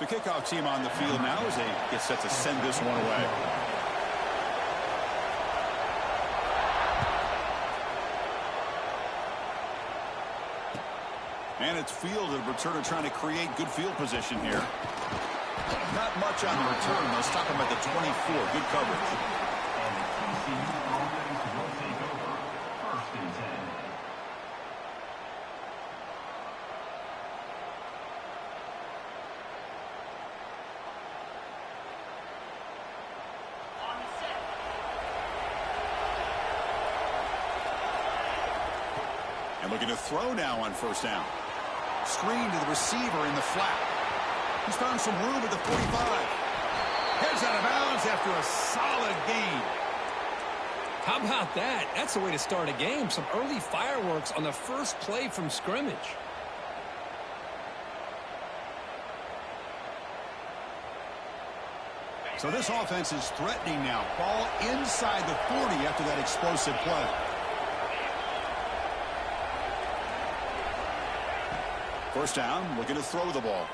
The kickoff team on the field now as they get set to send this one away. And it's fielded. Returner trying to create good field position here. Not much on the return. They'll stop him at the 24. Good coverage. And looking to throw now on first down. Screen to the receiver in the flat. He's found some room at the 45. Heads out of bounds after a solid gain. How about that? That's the way to start a game. Some early fireworks on the first play from scrimmage. So this offense is threatening now. Ball inside the 40 after that explosive play. First down, looking to throw the ball.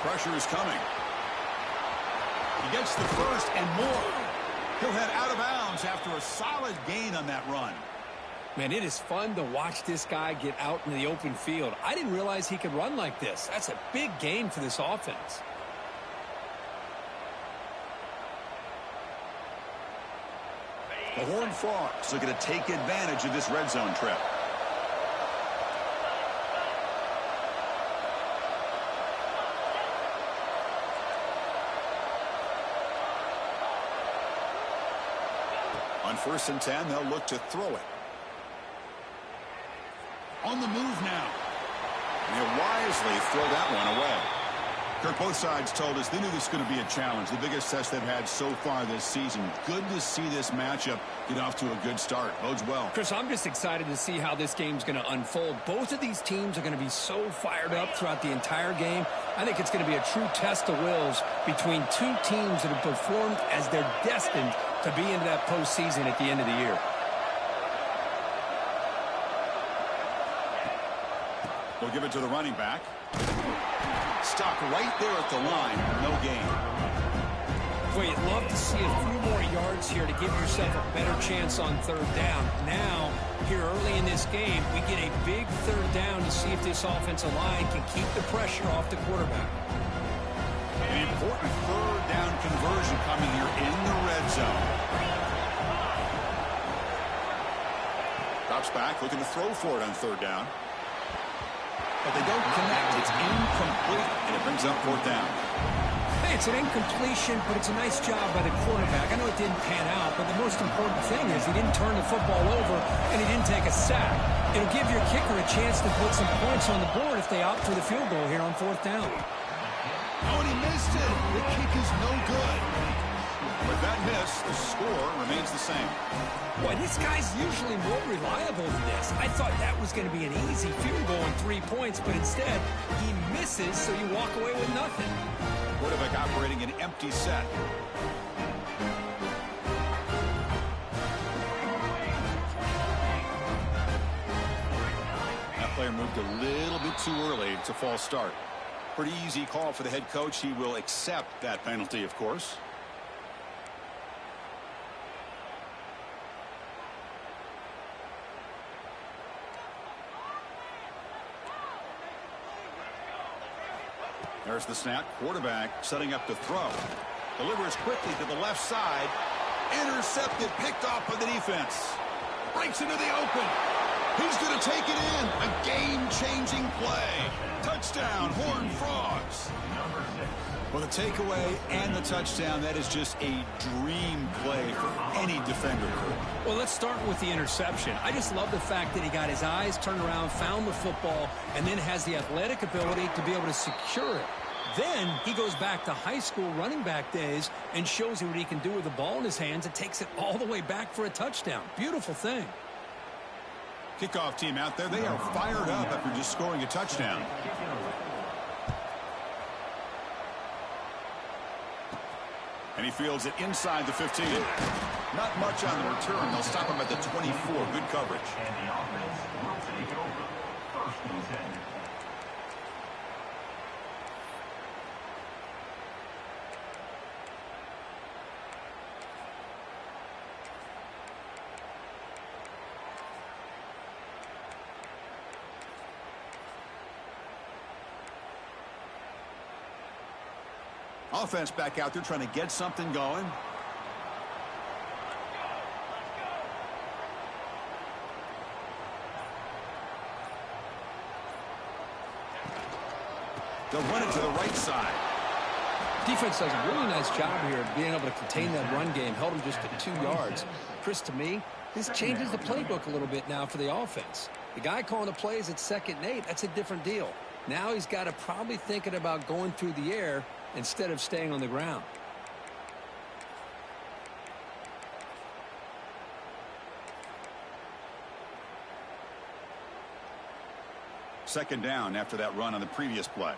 Pressure is coming. He gets the first and more. He'll head out of bounds after a solid gain on that run. Man, it is fun to watch this guy get out in the open field. I didn't realize he could run like this. That's a big gain for this offense. The Horned Frogs looking to take advantage of this red zone trip. On 1st and 10, they'll look to throw it. On the move now. And he'll wisely throw that one away. Kirk, both sides told us they knew this was going to be a challenge. The biggest test they've had so far this season. Good to see this matchup get off to a good start. Bodes well. Chris, I'm just excited to see how this game's going to unfold. Both of these teams are going to be so fired up throughout the entire game. I think it's going to be a true test of wills between two teams that have performed as they're destined to be into that postseason at the end of the year. We'll give it to the running back. Stuck right there at the line. No gain. Boy, you'd love to see a few more yards here to give yourself a better chance on third down. Now, here early in this game, we get a big third down to see if this offensive line can keep the pressure off the quarterback. An important third down conversion coming here in the red zone. Drops back, looking to throw for it on third down. But they don't connect. It's incomplete, and it brings up fourth down. Hey, it's an incompletion, but it's a nice job by the quarterback. I know it didn't pan out, but the most important thing is he didn't turn the football over, and he didn't take a sack. It'll give your kicker a chance to put some points on the board if they opt for the field goal here on fourth down. Oh, and he missed it. The kick is no good. With that miss, the score remains the same. Boy, this guy's usually more reliable than this. I thought that was going to be an easy field goal and 3 points, but instead, he misses, so you walk away with nothing. Quarterback operating an empty set. That player moved a little bit too early. It's a false start. Pretty easy call for the head coach. He will accept that penalty, of course. There's the snap. Quarterback setting up to throw. Delivers quickly to the left side. Intercepted, picked off by the defense. Breaks into the open. He's going to take it in. A game-changing play. Touchdown, Horned Frogs. Well, the takeaway and the touchdown, that is just a dream play for any defender. Well, let's start with the interception. I just love the fact that he got his eyes turned around, found the football, and then has the athletic ability to be able to secure it. Then he goes back to high school running back days and shows you what he can do with the ball in his hands and takes it all the way back for a touchdown. Beautiful thing. Kickoff team out there, they are fired up after just scoring a touchdown. And he fields it inside the 15. Not much on the return. They'll stop him at the 24. Good coverage. Offense back out there trying to get something going. They'll run it to the right side. Defense does a really nice job here of being able to contain that run game. Held him just at 2 yards. Chris, to me, this changes the playbook a little bit now for the offense. The guy calling the plays at 2nd and 8, that's a different deal. Now he's got to probably thinking about going through the air instead of staying on the ground. Second down after that run on the previous play.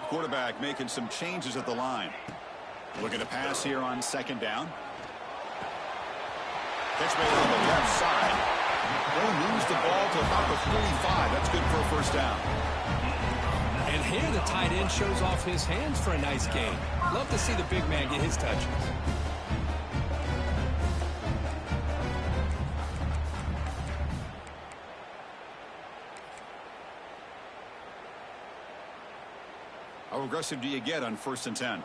Quarterback making some changes at the line. Looking to pass here on 2nd down. Catch made on the left side. They moves the ball to about the 45. That's good for a first down. And here the tight end shows off his hands for a nice gain. Love to see the big man get his touches. How aggressive do you get on 1st and 10?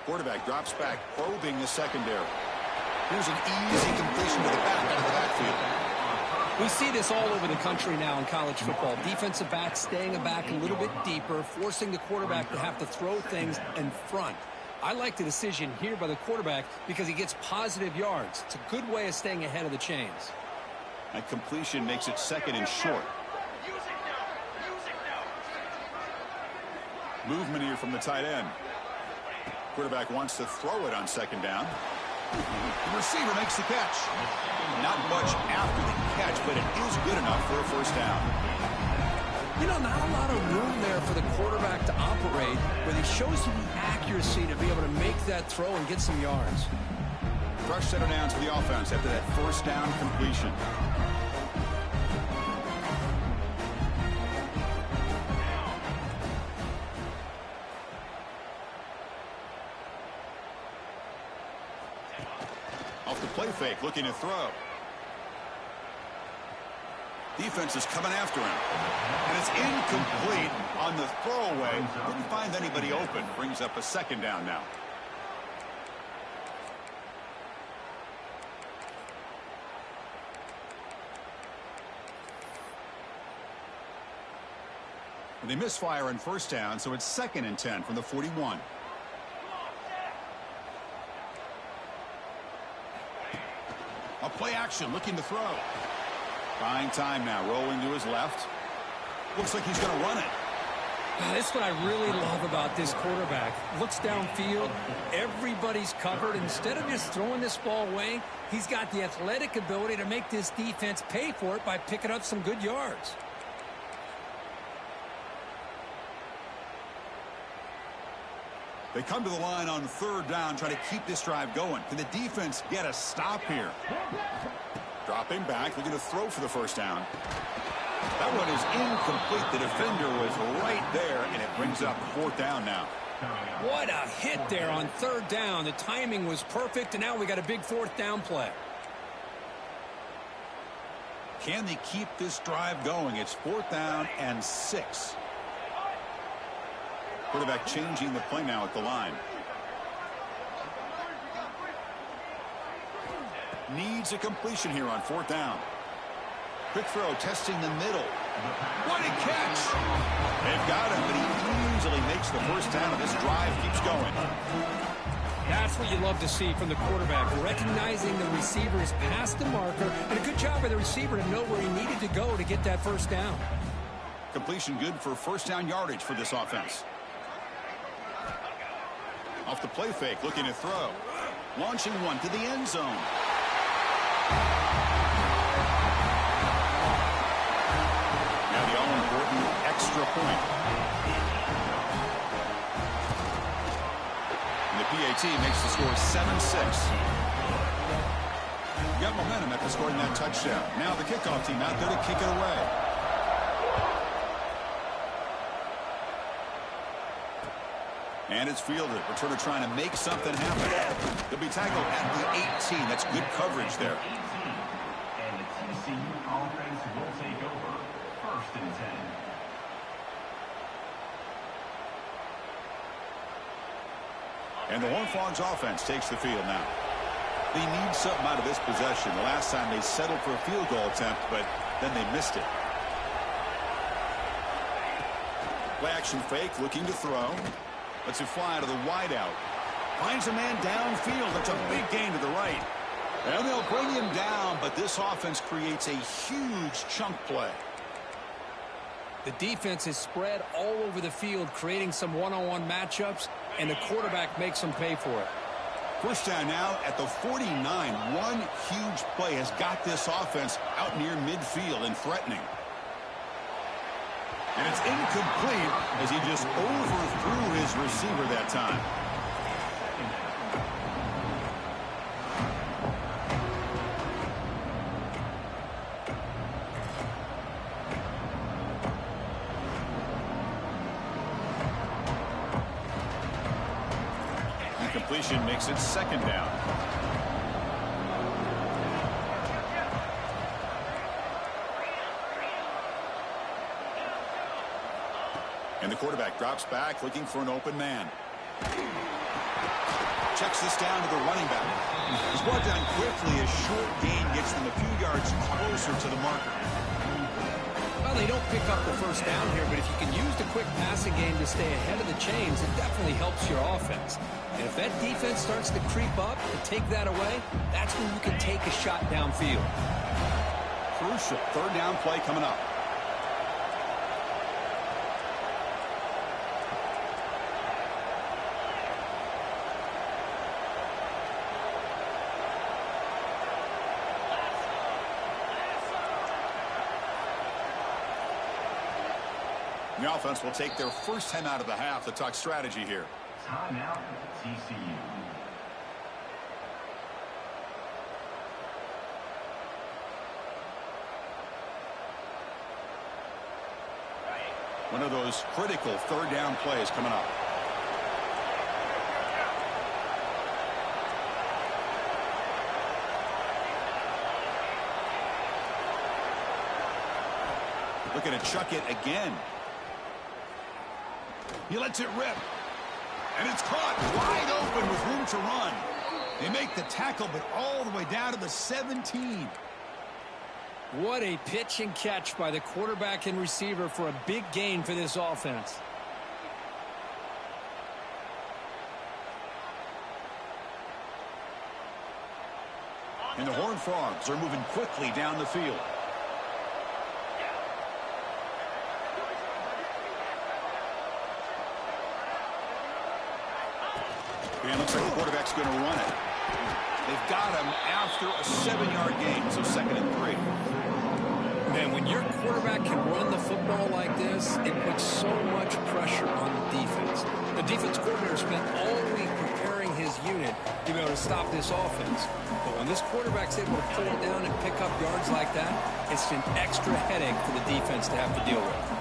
Quarterback drops back, probing the secondary. Here's an easy completion to the back out of the backfield. We see this all over the country now in college football. Defensive backs staying back a little bit deeper, forcing the quarterback to have to throw things in front. I like the decision here by the quarterback because he gets positive yards. It's a good way of staying ahead of the chains. That completion makes it 2nd and short. Movement here from the tight end. Quarterback wants to throw it on 2nd down. The receiver makes the catch. Not much after the catch, but it is good enough for a first down. You know, not a lot of room there for the quarterback to operate, but he shows you the accuracy to be able to make that throw and get some yards. Fresh set of downs for the offense after that first down completion. Off the play fake, looking to throw. Defense is coming after him. And it's incomplete on the throwaway. Didn't find anybody open. Brings up a 2nd down now. And they misfire on 1st down, so it's 2nd and 10 from the 41. A play action, looking to throw. Buying time now, rolling to his left. Looks like he's going to run it. That's what I really love about this quarterback. Looks downfield, everybody's covered. Instead of just throwing this ball away, he's got the athletic ability to make this defense pay for it by picking up some good yards. They come to the line on 3rd down, trying to keep this drive going. Can the defense get a stop here? Dropping back, looking to throw for the first down. That one is incomplete. The defender was right there, and it brings up 4th down now. What a hit there on 3rd down. The timing was perfect, and now we got a big 4th down play. Can they keep this drive going? It's 4th down and 6. Quarterback changing the play now at the line. Needs a completion here on 4th down. Quick throw, testing the middle. What a catch! They've got him, but he easily makes the first down, and this drive keeps going. That's what you love to see from the quarterback, recognizing the receiver is past the marker, and a good job by the receiver to know where he needed to go to get that first down. Completion good for first down yardage for this offense. Off the play fake, looking to throw. Launching one to the end zone. Now the all-important extra point. And the PAT makes the score 7-6. Got momentum after scoring that touchdown. Now the kickoff team out there to kick it away. And it's fielded. Returner trying to make something happen. They'll be tackled at the 18. That's good coverage there. And the TCU offense will take over. 1st and 10. And the Horned Frogs offense takes the field now. They need something out of this possession. The last time they settled for a field goal attempt, but then they missed it. Play action fake, looking to throw. Lets it fly to the wideout. Finds a man downfield. That's a big gain to the right. And they'll bring him down, but this offense creates a huge chunk play. The defense is spread all over the field, creating some one-on-one matchups, and the quarterback makes them pay for it. First down now at the 49. One huge play has got this offense out near midfield and threatening. And it's incomplete as he just overthrew his receiver that time. Incompletion makes it 2nd down. And the quarterback drops back, looking for an open man. Checks this down to the running back. He's brought down quickly. A short gain gets them a few yards closer to the marker. Well, they don't pick up the first down here, but if you can use the quick passing game to stay ahead of the chains, it definitely helps your offense. And if that defense starts to creep up and take that away, that's when you can take a shot downfield. Crucial 3rd down play coming up. The offense will take their first 10 out of the half to talk strategy here. Timeout, TCU. One of those critical 3rd down plays coming up. Looking to chuck it again. He lets it rip. And it's caught wide open with room to run. They make the tackle, but all the way down to the 17. What a pitch and catch by the quarterback and receiver for a big gain for this offense. And the Horned Frogs are moving quickly down the field. And looks like the quarterback's going to run it. They've got him after a 7-yard gain, so 2nd and 3. Man, when your quarterback can run the football like this, it puts so much pressure on the defense. The defense coordinator spent all week preparing his unit to be able to stop this offense. But when this quarterback's able to pull it down and pick up yards like that, it's an extra headache for the defense to have to deal with.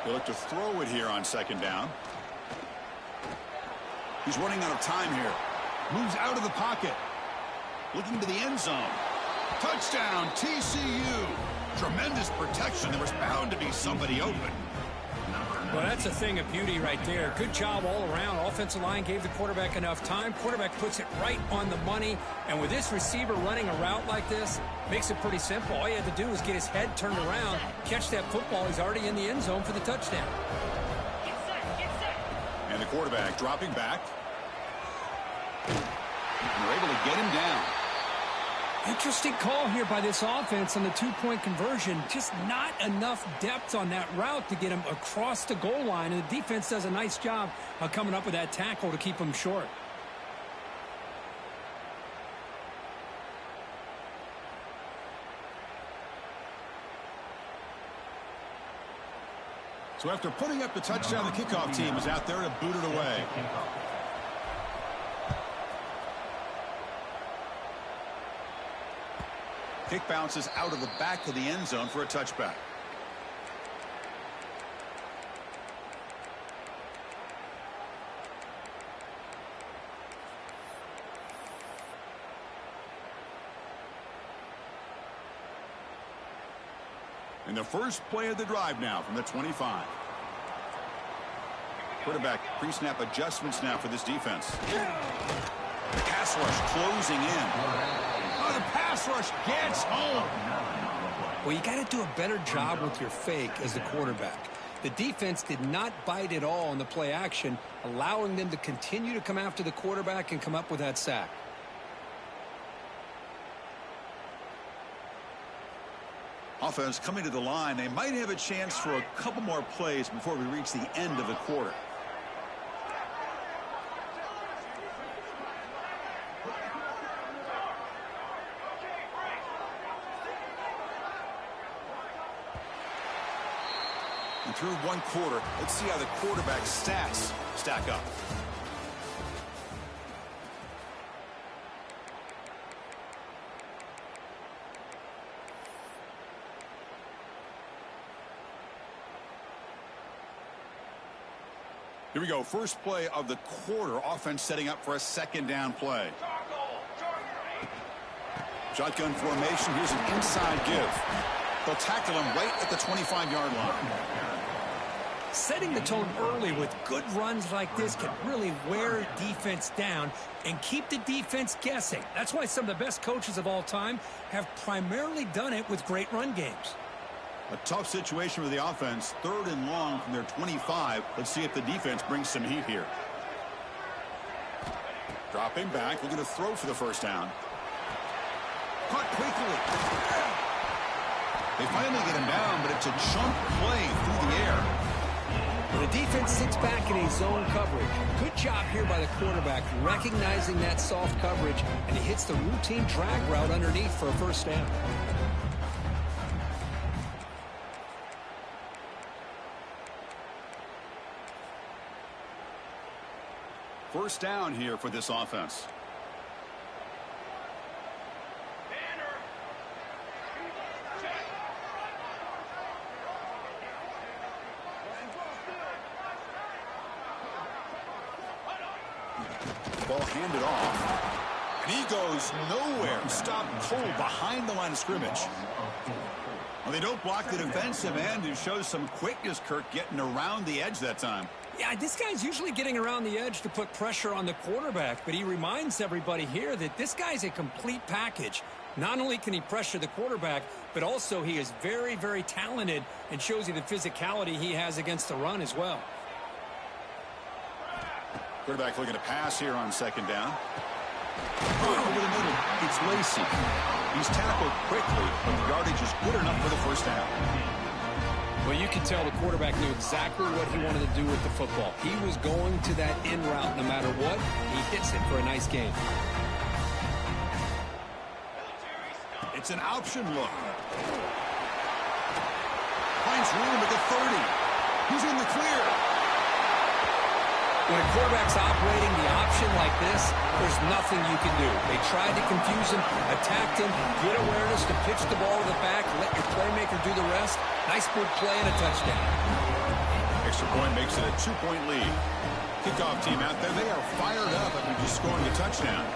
They look to throw it here on 2nd down. He's running out of time here. Moves out of the pocket. Looking to the end zone. Touchdown, TCU. Tremendous protection. There was bound to be somebody open. Well, that's a thing of beauty right there. Good job all around. Offensive line gave the quarterback enough time. Quarterback puts it right on the money. And with this receiver running a route like this, makes it pretty simple. All you had to do was get his head turned around, catch that football. He's already in the end zone for the touchdown. And the quarterback dropping back. And they're able to get him down. Interesting call here by this offense on the 2-point conversion. Just not enough depth on that route to get him across the goal line. And the defense does a nice job of coming up with that tackle to keep him short. So after putting up the touchdown, the kickoff team is out there to boot it away. Kick bounces out of the back of the end zone for a touchback. And the first play of the drive now from the 25. Quarterback pre-snap adjustments now for this defense. The pass rush closing in. Oh, the pass rush gets home. Well, you got to do a better job with your fake as the quarterback. The defense did not bite at all on the play action, allowing them to continue to come after the quarterback and come up with that sack. Offense coming to the line. They might have a chance for a couple more plays before we reach the end of the quarter. And through one quarter, let's see how the quarterback's stats stack up. Here we go. First play of the quarter. Offense setting up for a second down play. Shotgun formation. Here's an inside give. They'll tackle him right at the 25-yard line. Setting the tone early with good runs like this can really wear defense down and keep the defense guessing. That's why some of the best coaches of all time have primarily done it with great run games. A tough situation for the offense. 3rd and long from their 25. Let's see if the defense brings some heat here. Dropping back, looking to throw for the first down. Caught quickly. They finally get him down, but it's a chunk play through the air. The defense sits back in a zone coverage. Good job here by the quarterback, recognizing that soft coverage, and he hits the routine drag route underneath for a first down. First down here for this offense. Ball handed off. And he goes nowhere. Stopped cold behind the line of scrimmage. Well, they don't block the defensive end, who shows some quickness, Kirk, getting around the edge that time. Yeah, this guy's usually getting around the edge to put pressure on the quarterback, but he reminds everybody here that this guy's a complete package. Not only can he pressure the quarterback, but also he is very, very talented and shows you the physicality he has against the run as well. Quarterback looking to pass here on second down. Over the middle, it's Lacey. He's tackled quickly, but the yardage is good enough for the first down. Well, you can tell the quarterback knew exactly what he wanted to do with the football. He was going to that in route no matter what. He hits it for a nice gain. It's an option look. Finds room at the 30. He's in the clear. When a quarterback's operating the option like this, there's nothing you can do. They tried to confuse him, attacked him, good awareness to pitch the ball to the back, let your playmaker do the rest. Nice big play and a touchdown. Extra point makes it a 2-point lead. Kickoff team out there, they are fired up after just scoring a touchdown.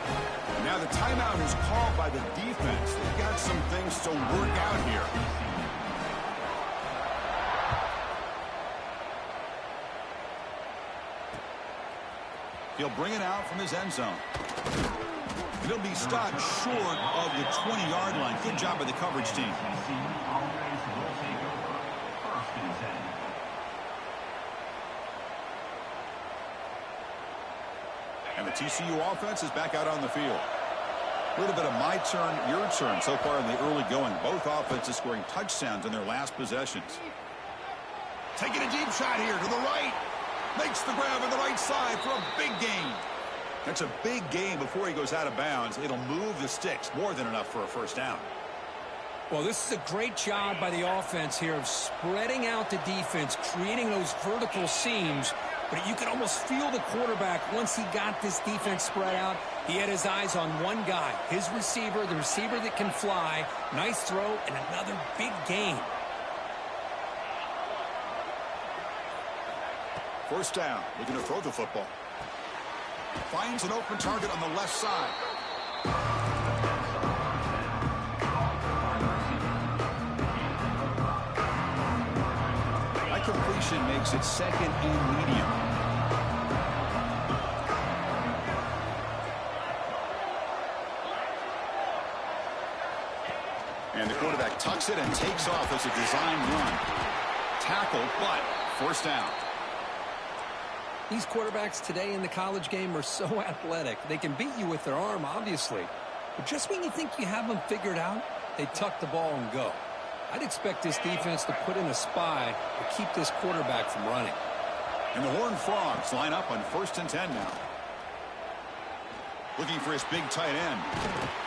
Now the timeout is called by the defense. They've got some things to work out here. He'll bring it out from his end zone. He'll be stopped short of the 20-yard line. Good job by the coverage team. And the TCU offense is back out on the field. A little bit of my turn, your turn so far in the early going. Both offenses scoring touchdowns in their last possessions. Taking a deep shot here to the right. Makes the grab on the right side for a big gain. That's a big gain before he goes out of bounds. It'll move the sticks, more than enough for a first down. Well, this is a great job by the offense here of spreading out the defense, creating those vertical seams. But you can almost feel the quarterback, once he got this defense spread out, He had his eyes on one guy, his receiver, the receiver that can fly. Nice throw and another big gain. First down, looking to throw the football. Finds an open target on the left side. That completion makes it second and medium. And the quarterback tucks it and takes off as a design run. Tackle, but first down. These quarterbacks today in the college game are so athletic. They can beat you with their arm, obviously. But just when you think you have them figured out, they tuck the ball and go. I'd expect this defense to put in a spy to keep this quarterback from running. And the Horned Frogs line up on 1st and 10 now. Looking for his big tight end.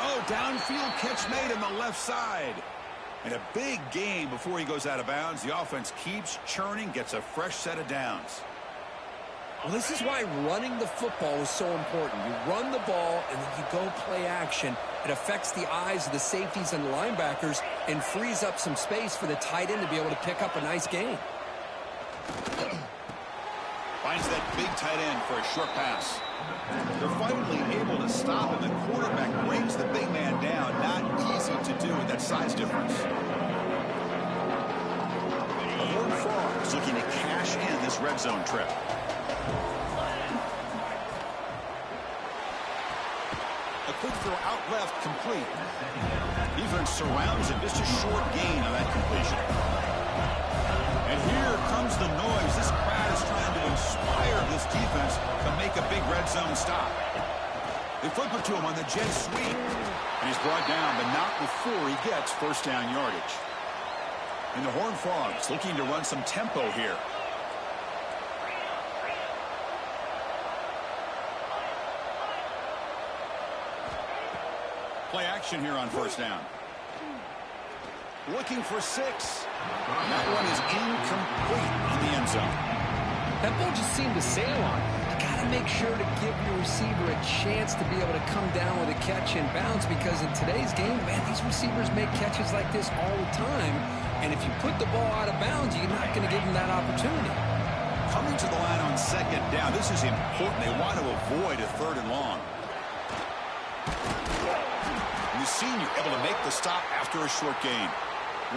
Oh, downfield catch made on the left side. And a big gain before he goes out of bounds. The offense keeps churning, gets a fresh set of downs. Well, this is why running the football is so important. You run the ball, and then you go play action. It affects the eyes of the safeties and the linebackers and frees up some space for the tight end to be able to pick up a nice gain. Finds that big tight end for a short pass. They're finally able to stop him. The quarterback brings the big man down. Not easy to do with that size difference. The Horned Frogs looking to cash in this red zone trip. A quick throw out left, complete. Defense surrounds it, just a short gain on that completion. And here comes the noise. This crowd is trying to inspire this defense to make a big red zone stop. They flip it to him on the jet sweep. And he's brought down, but not before he gets first down yardage. And the Horned Frogs looking to run some tempo here. Play action here on first down. Looking for 6. That one is incomplete in the end zone. That ball just seemed to sail on. You got to make sure to give your receiver a chance to be able to come down with a catch and bounce, because in today's game, man, these receivers make catches like this all the time. And if you put the ball out of bounds, you're not going to give them that opportunity. Coming to the line on second down, this is important. They want to avoid a 3rd and long. The senior able to make the stop after a short gain.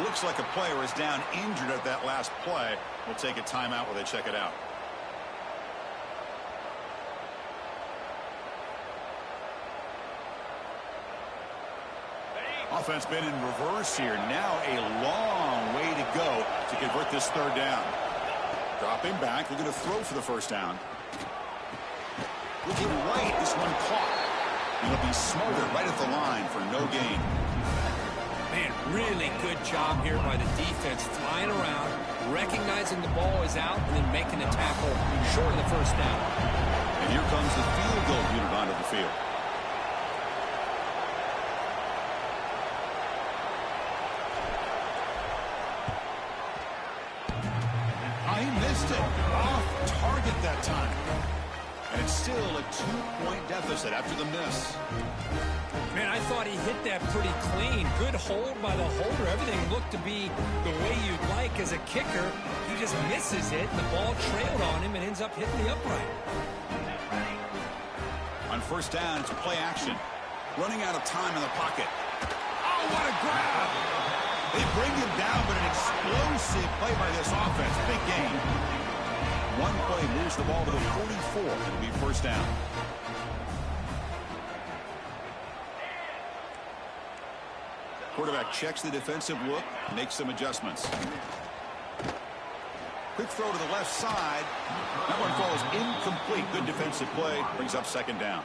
Looks like a player is down injured at that last play. We'll take a timeout while they check it out. Offense been in reverse here. Now a long way to go to convert this 3rd down. Dropping back, looking to throw for the first down. Looking right, this one caught. And he'll be smothered right at the line for no gain. Man, really good job here by the defense, flying around, recognizing the ball is out, and then making the tackle short of the first down. And here comes the field goal unit onto the field. He missed it. Off target that time. And it's still a 2-point deficit after the miss. Man, I thought he hit that pretty clean. Good hold by the holder. Everything looked to be the way you'd like as a kicker. He just misses it, and the ball trailed on him and ends up hitting the upright. On first down, it's play action. Running out of time in the pocket. Oh, what a grab! They bring him down, but an explosive play by this offense. Big gain. One play moves the ball to the 44. It'll be first down. Quarterback checks the defensive look, makes some adjustments. Quick throw to the left side. That one falls incomplete. Good defensive play. Brings up second down.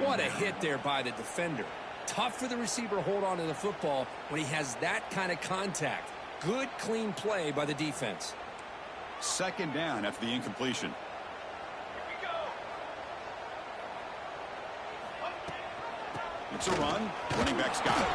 What a hit there by the defender. Tough for the receiver to hold on to the football when he has that kind of contact. Good, clean play by the defense. Second down after the incompletion. It's a run. Running back's got it.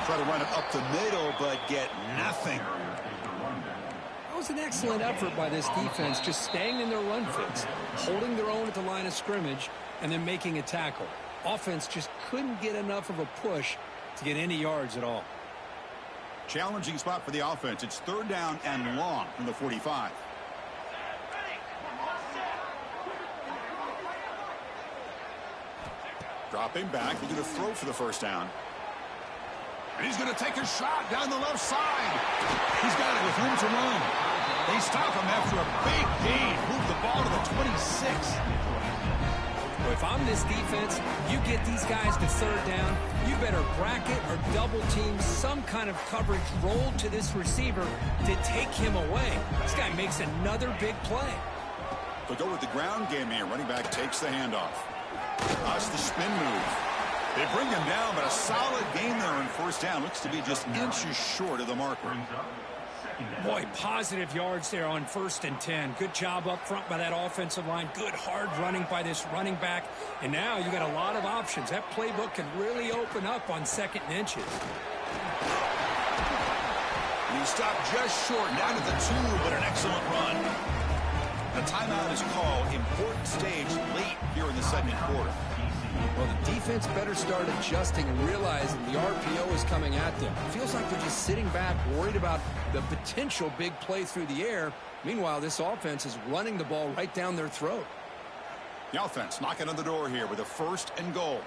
Try to run it up the middle, but get nothing. That was an excellent effort by this defense, just staying in their run fits, holding their own at the line of scrimmage, and then making a tackle. Offense just couldn't get enough of a push to get any yards at all. Challenging spot for the offense. It's 3rd down and long from the 45. Dropping back, looking to throw for the 1st down. And he's going to take a shot down the left side. He's got it with room to run. They stop him after a big gain. Move the ball to the 26. Well, if I'm this defense, you get these guys to 3rd down, you better bracket or double team some kind of coverage roll to this receiver to take him away. This guy makes another big play. They'll go with the ground game here. Running back takes the handoff. That's the spin move. They bring him down, but a solid gain there on 1st down. Looks to be just inches short of the marker. Boy, positive yards there on 1st and 10. Good job up front by that offensive line. Good hard running by this running back. And now you got a lot of options. That playbook can really open up on 2nd and inches. And he stopped just short, down to the 2, but an excellent run. The timeout is called. Important stage late here in the 2nd quarter. Well, the defense better start adjusting and realizing the RPO is coming at them. It feels like they're just sitting back, worried about the potential big play through the air. Meanwhile, this offense is running the ball right down their throat. The offense knocking on the door here with a 1st and goal.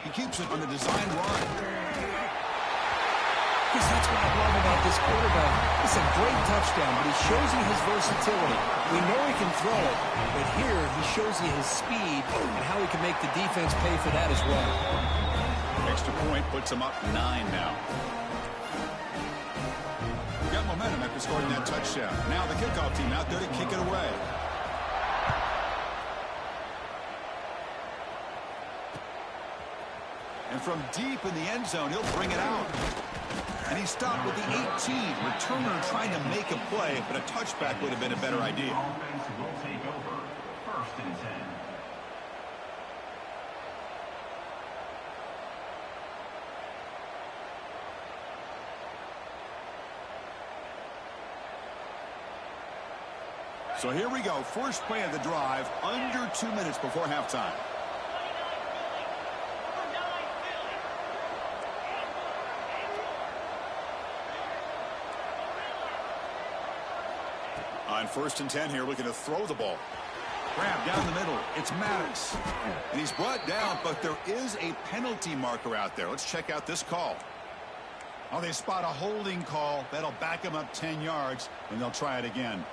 He keeps it on the design run. Because that's what I love about this quarterback. It's a great touchdown, but he shows you his versatility. We know he can throw it, but here he shows you his speed and how he can make the defense pay for that as well. Extra point puts him up 9 now. Got momentum after scoring that touchdown. Now the kickoff team out there to kick it away. And from deep in the end zone, he'll bring it out. And he stopped with the 18. Returner trying to make a play, but a touchback would have been a better idea. Offense will take over 1st and 10. So here we go. First play of the drive, under 2 minutes before halftime. On 1st and 10 here, looking to throw the ball. Grab down the middle. It's Maddox. And he's brought down, but there is a penalty marker out there. Let's check out this call. Oh, they spot a holding call. That'll back him up 10 yards, and they'll try it again.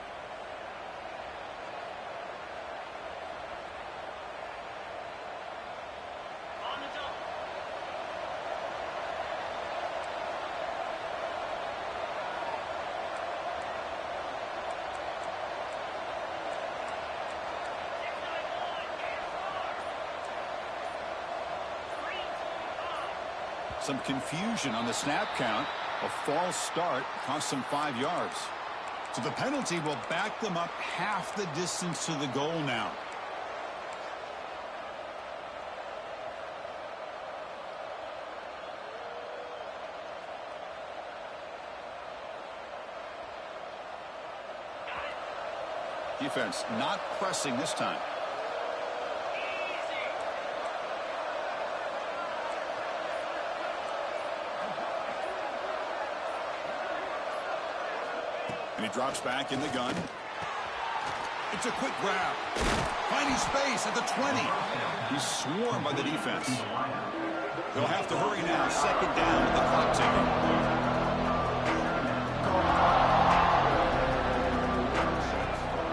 Some confusion on the snap count. A false start cost them 5 yards. So the penalty will back them up half the distance to the goal now. Defense not pressing this time. And he drops back in the gun. It's a quick grab. Finding space at the 20. He's swarmed by the defense. They'll have to hurry now. 2nd down with the clock ticking.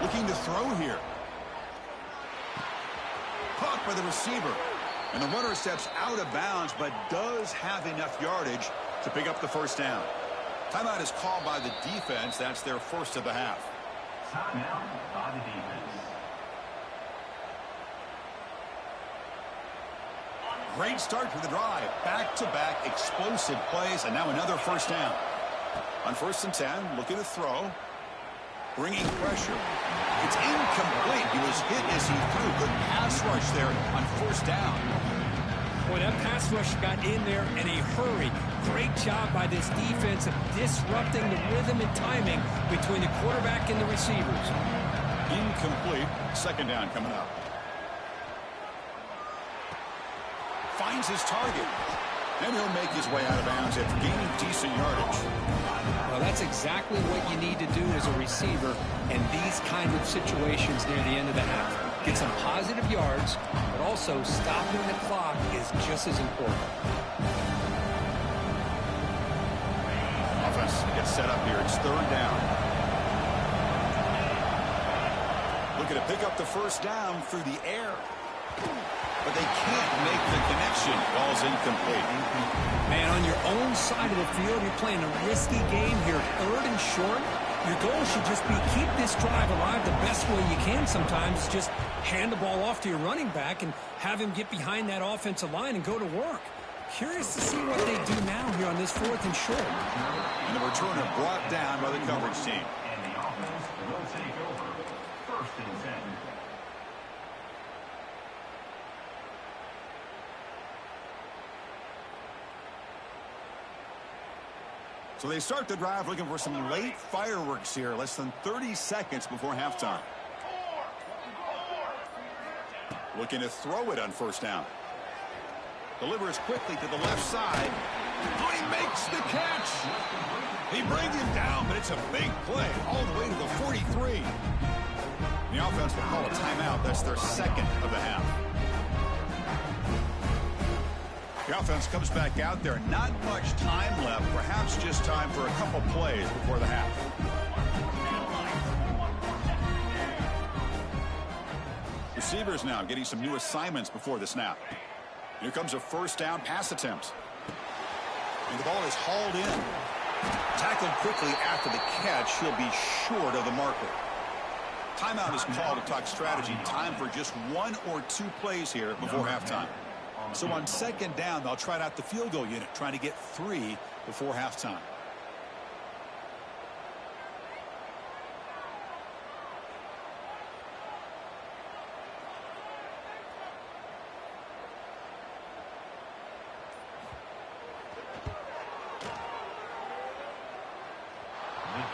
Looking to throw here. Caught by the receiver. And the runner steps out of bounds, but does have enough yardage to pick up the 1st down. Timeout is called by the defense. That's their 1st of the half. Timeout by the defense. Great start to the drive. Back-to-back explosive plays, and now another 1st down. On 1st and 10, looking to throw. Bringing pressure. It's incomplete. He was hit as he threw. Good pass rush there on 1st down. Boy, that pass rush got in there in a hurry. Great job by this defense of disrupting the rhythm and timing between the quarterback and the receivers. Incomplete. 2nd down coming up. finds his target. And he'll make his way out of bounds after gaining decent yardage. Well, that's exactly what you need to do as a receiver in these kind of situations near the end of the half. Get some positive yards, but also stopping the clock is just as important. Offense gets set up here. It's third down. Looking to pick up the first down through the air. But they can't make the connection. Ball's incomplete. Man, on your own side of the field, you're playing a risky game here. Third and short. Your goal should just be keep this drive alive the best way you can sometimes. Just hand the ball off to your running back and have him get behind that offensive line and go to work. Curious to see what they do now here on this fourth and short. And the returner brought down by the coverage team. And the offense will take over. First and 10. So they start the drive looking for some late fireworks here. Less than 30 seconds before halftime. Looking to throw it on first down. Delivers quickly to the left side. Oh, he makes the catch. He brings him down, but it's a big play all the way to the 43. The offense will call a timeout. That's their second of the half. The offense comes back out there. Not much time left. Perhaps just time for a couple plays before the half. Receivers now getting some new assignments before the snap. Here comes a first down pass attempt. And the ball is hauled in. Tackled quickly after the catch. He'll be short of the marker. Timeout is called to talk strategy. Time for just one or two plays here before halftime. So on second down, they'll try out the field goal unit, trying to get 3 before halftime.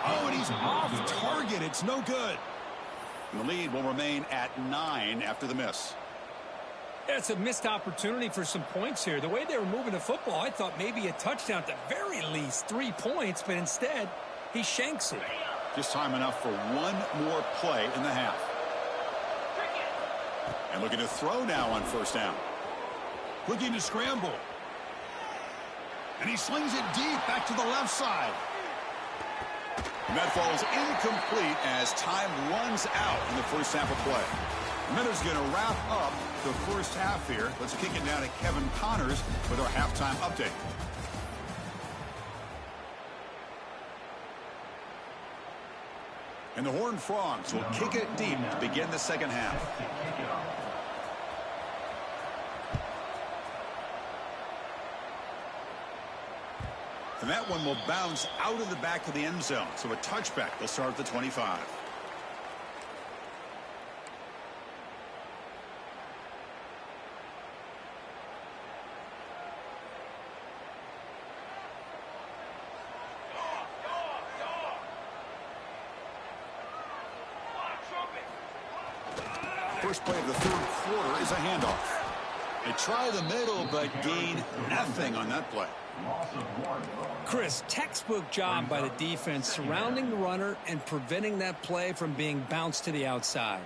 Oh, and he's off target. It's no good. And the lead will remain at 9 after the miss. Yeah, it's a missed opportunity for some points here. The way they were moving the football, I thought maybe a touchdown at the very least, 3 points, but instead, he shanks it. Just time enough for one more play in the half. And looking to throw now on first down. Looking to scramble. And he slings it deep back to the left side. And that falls incomplete as time runs out in the first half of play. Miller's going to wrap up the first half here. Let's kick it down to Kevin Connors with our halftime update. And the Horned Frogs will kick it deep to begin the second half. And that one will bounce out of the back of the end zone. So a touchback will start at the 25. First play of the third quarter is a handoff. They try the middle, but gain nothing on that play. Chris, textbook job by the defense surrounding the runner and preventing that play from being bounced to the outside.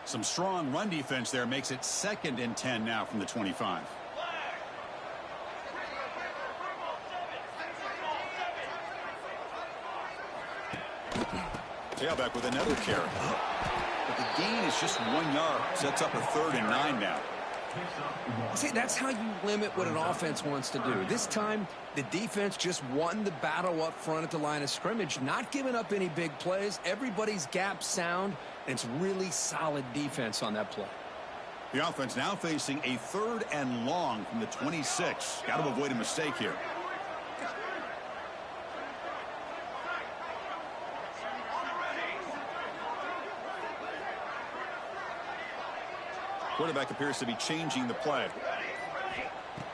Some strong run defense there makes it 2nd and 10 now from the 25. Tailback with another carry. But the gain is just 1 yard. Sets up a 3rd and 9 now. See, that's how you limit what an offense wants to do. This time, the defense just won the battle up front at the line of scrimmage, not giving up any big plays. Everybody's gap sound, and it's really solid defense on that play. The offense now facing a 3rd and long from the 26. Got to avoid a mistake here. Quarterback appears to be changing the play.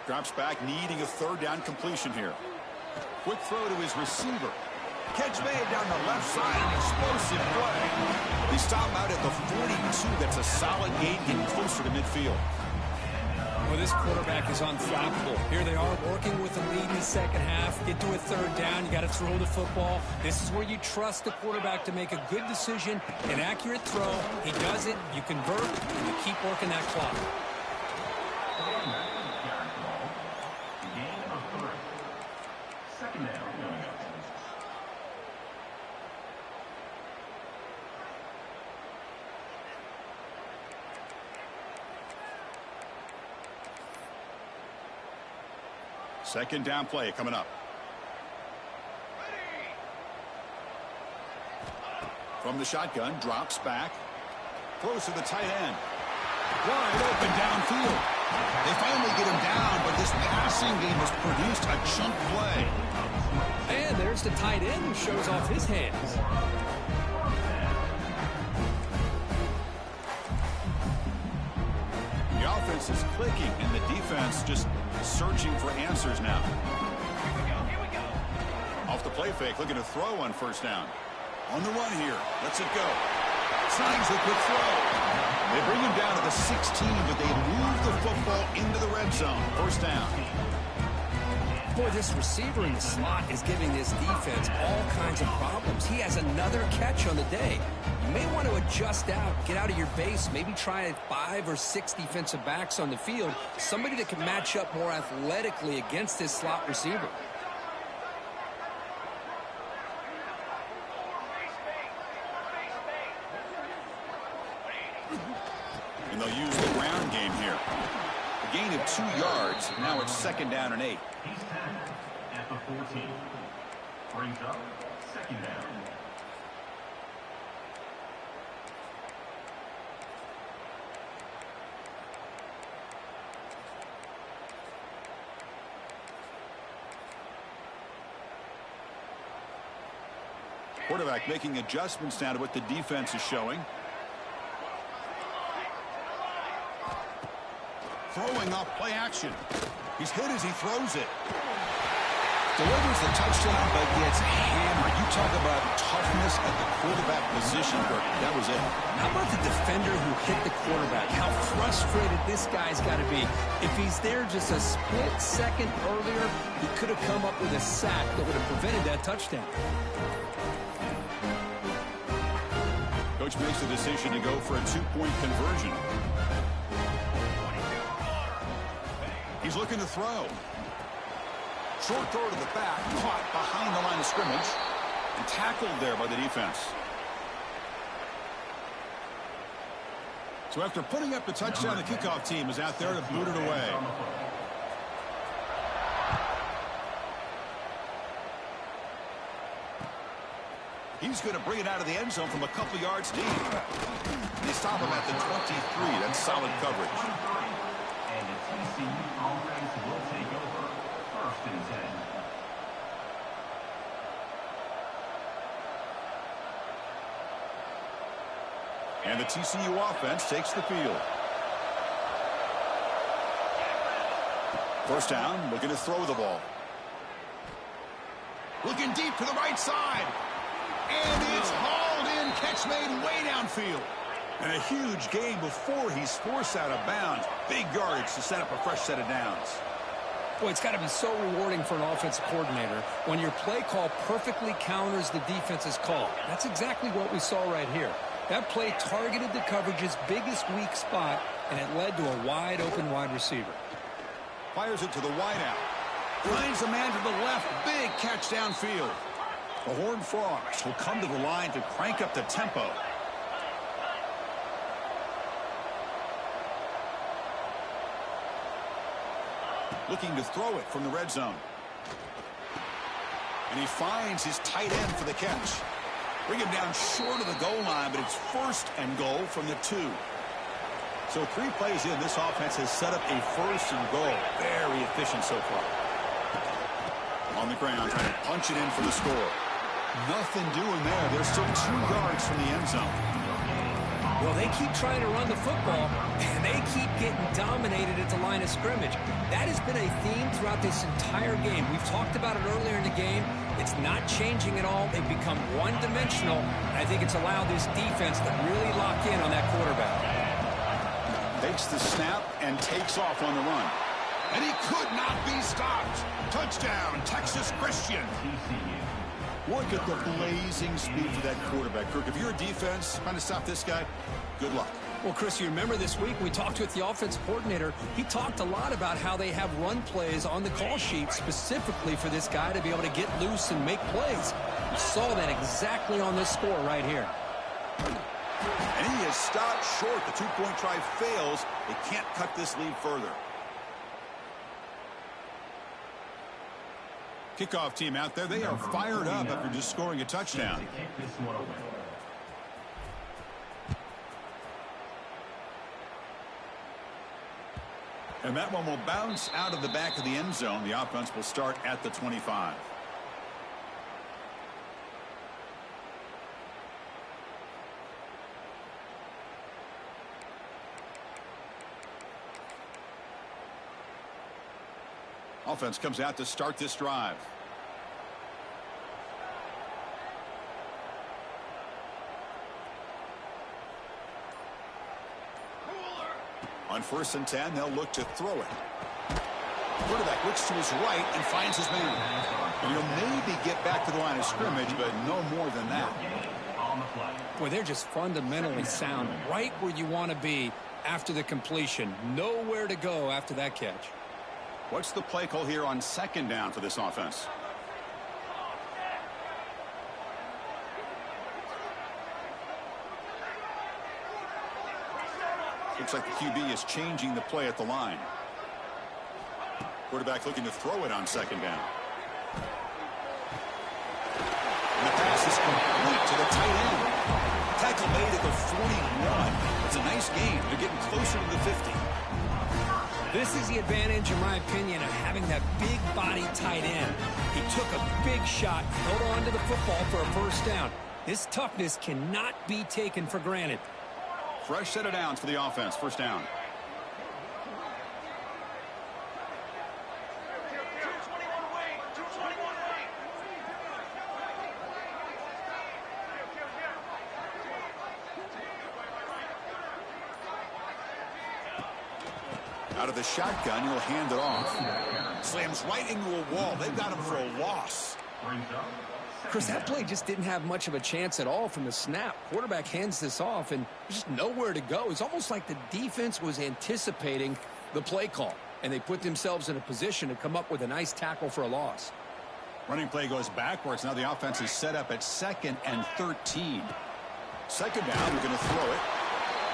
Drops back, needing a 3rd down completion here. Quick throw to his receiver. Catch made down the left side, an explosive play. They stop him out at the 42. That's a solid gain, getting closer to midfield. Well, this quarterback is unflappable. Here they are working with the lead in the second half. Get to a third down. You got to throw the football. This is where you trust the quarterback to make a good decision, an accurate throw. He does it. You convert, and you keep working that clock. Gain of 3. Second down coming up. Second down play coming up. From the shotgun, drops back. Throws to the tight end. Wide open downfield. They finally get him down, but this passing game has produced a chunk play. And there's the tight end who shows off his hands. The offense is clicking, and the defense just searching for answers now. Here we go. Off the play fake, looking to throw on first down. On the run here, lets it go. Signs a quick throw. They bring him down to the 16, but they move the football into the red zone. First down. Boy, this receiver in the slot is giving this defense all kinds of problems. He has another catch on the day. You may want to adjust out, get out of your base, maybe try 5 or 6 defensive backs on the field, somebody that can match up more athletically against this slot receiver. And they'll use the ground game here. A gain of 2 yards. Now it's second down and 8. He's tackled at the 14. Brings up second down. Quarterback making adjustments now to what the defense is showing. Throwing off play action. He's hit as he throws it. Delivers the touchdown, but gets hammered. You talk about toughness at the quarterback position, Kirk. That was it. How about the defender who hit the quarterback? How frustrated this guy's got to be. If he's there just a split second earlier, he could have come up with a sack that would have prevented that touchdown. Coach makes the decision to go for a 2-point conversion. He's looking to throw. Short throw to the back, caught behind the line of scrimmage, and tackled there by the defense. So after putting up the touchdown, the kickoff team is out there to boot it away. He's going to bring it out of the end zone from a couple yards deep. They stop him at the 23. That's solid coverage. And the TCU offense will take over. First and 10. And the TCU offense takes the field. First down, looking to throw the ball. Looking deep to the right side. And it's hauled in, catch made way downfield. And a huge gain before he's forced out of bounds. Big yardage to set up a fresh set of downs. Boy, it's got to be so rewarding for an offensive coordinator when your play call perfectly counters the defense's call. That's exactly what we saw right here. That play targeted the coverage's biggest weak spot, and it led to a wide-open wide receiver. Fires it to the wideout. Finds a man to the left. Big catch downfield. The Horned Frogs will come to the line to crank up the tempo. Looking to throw it from the red zone. And he finds his tight end for the catch. Bring him down short of the goal line, but it's first and goal from the 2. So 3 plays in, this offense has set up a first and goal. Very efficient so far. On the ground, trying to punch it in for the score. Nothing doing there. They're still 2 yards from the end zone. Well, they keep trying to run the football, and they keep getting dominated at the line of scrimmage. That has been a theme throughout this entire game. We've talked about it earlier in the game. It's not changing at all. They've become one-dimensional. I think it's allowed this defense to really lock in on that quarterback. Takes the snap and takes off on the run. And he could not be stopped. Touchdown, Texas Christian. Look at the blazing speed for that quarterback. Kirk, if you're a defense trying to stop this guy, good luck. Well, Chris, you remember this week we talked with the offensive coordinator. He talked a lot about how they have run plays on the call sheet specifically for this guy to be able to get loose and make plays. You saw that exactly on this score right here. And he is stopped short. The two-point try fails. They can't cut this lead further. Kickoff team out there. They are fired up after just scoring a touchdown. And that one will bounce out of the back of the end zone. The offense will start at the 25. Offense comes out to start this drive. On 1st and 10, they'll look to throw it. Quarterback looks to his right and finds his man. And he'll maybe get back to the line of scrimmage, but no more than that. Boy, they're just fundamentally sound right where you want to be after the completion. Nowhere to go after that catch. What's the play call here on 2nd down for this offense? Looks like the QB is changing the play at the line. Quarterback looking to throw it on 2nd down. And the pass is complete to the tight end. Tackle made at the 41. It's a nice gain. They're getting closer to the 50. This is the advantage, in my opinion, of having that big body tight end. He took a big shot, held on to the football for a 1st down. This toughness cannot be taken for granted. Fresh set of downs for the offense. 1st down. Out of the shotgun, he'll hand it off. Slams right into a wall. They've got him for a loss. Chris, that play just didn't have much of a chance at all from the snap. Quarterback hands this off, and there's just nowhere to go. It's almost like the defense was anticipating the play call, and they put themselves in a position to come up with a nice tackle for a loss. Running play goes backwards. Now the offense is set up at 2nd and 13. 2nd down, we're going to throw it.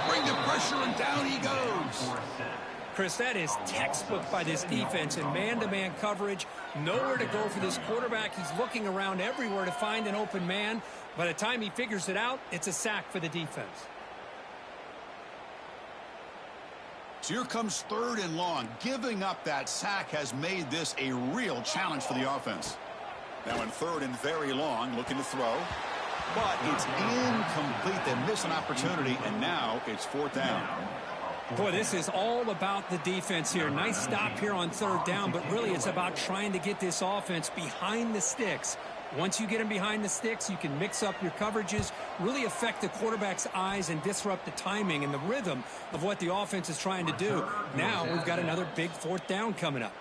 Bring the pressure, and down he goes. Chris, that is textbook by this defense in man-to-man coverage. Nowhere to go for this quarterback. He's looking around everywhere to find an open man. By the time he figures it out, it's a sack for the defense. So here comes 3rd and long. Giving up that sack has made this a real challenge for the offense. Now in 3rd and very long, looking to throw. But it's incomplete. They miss an opportunity, and now it's 4th down. Boy, this is all about the defense here. Nice stop here on 3rd down, but really it's about trying to get this offense behind the sticks. Once you get them behind the sticks, you can mix up your coverages, really affect the quarterback's eyes and disrupt the timing and the rhythm of what the offense is trying to do. Now we've got another big 4th down coming up.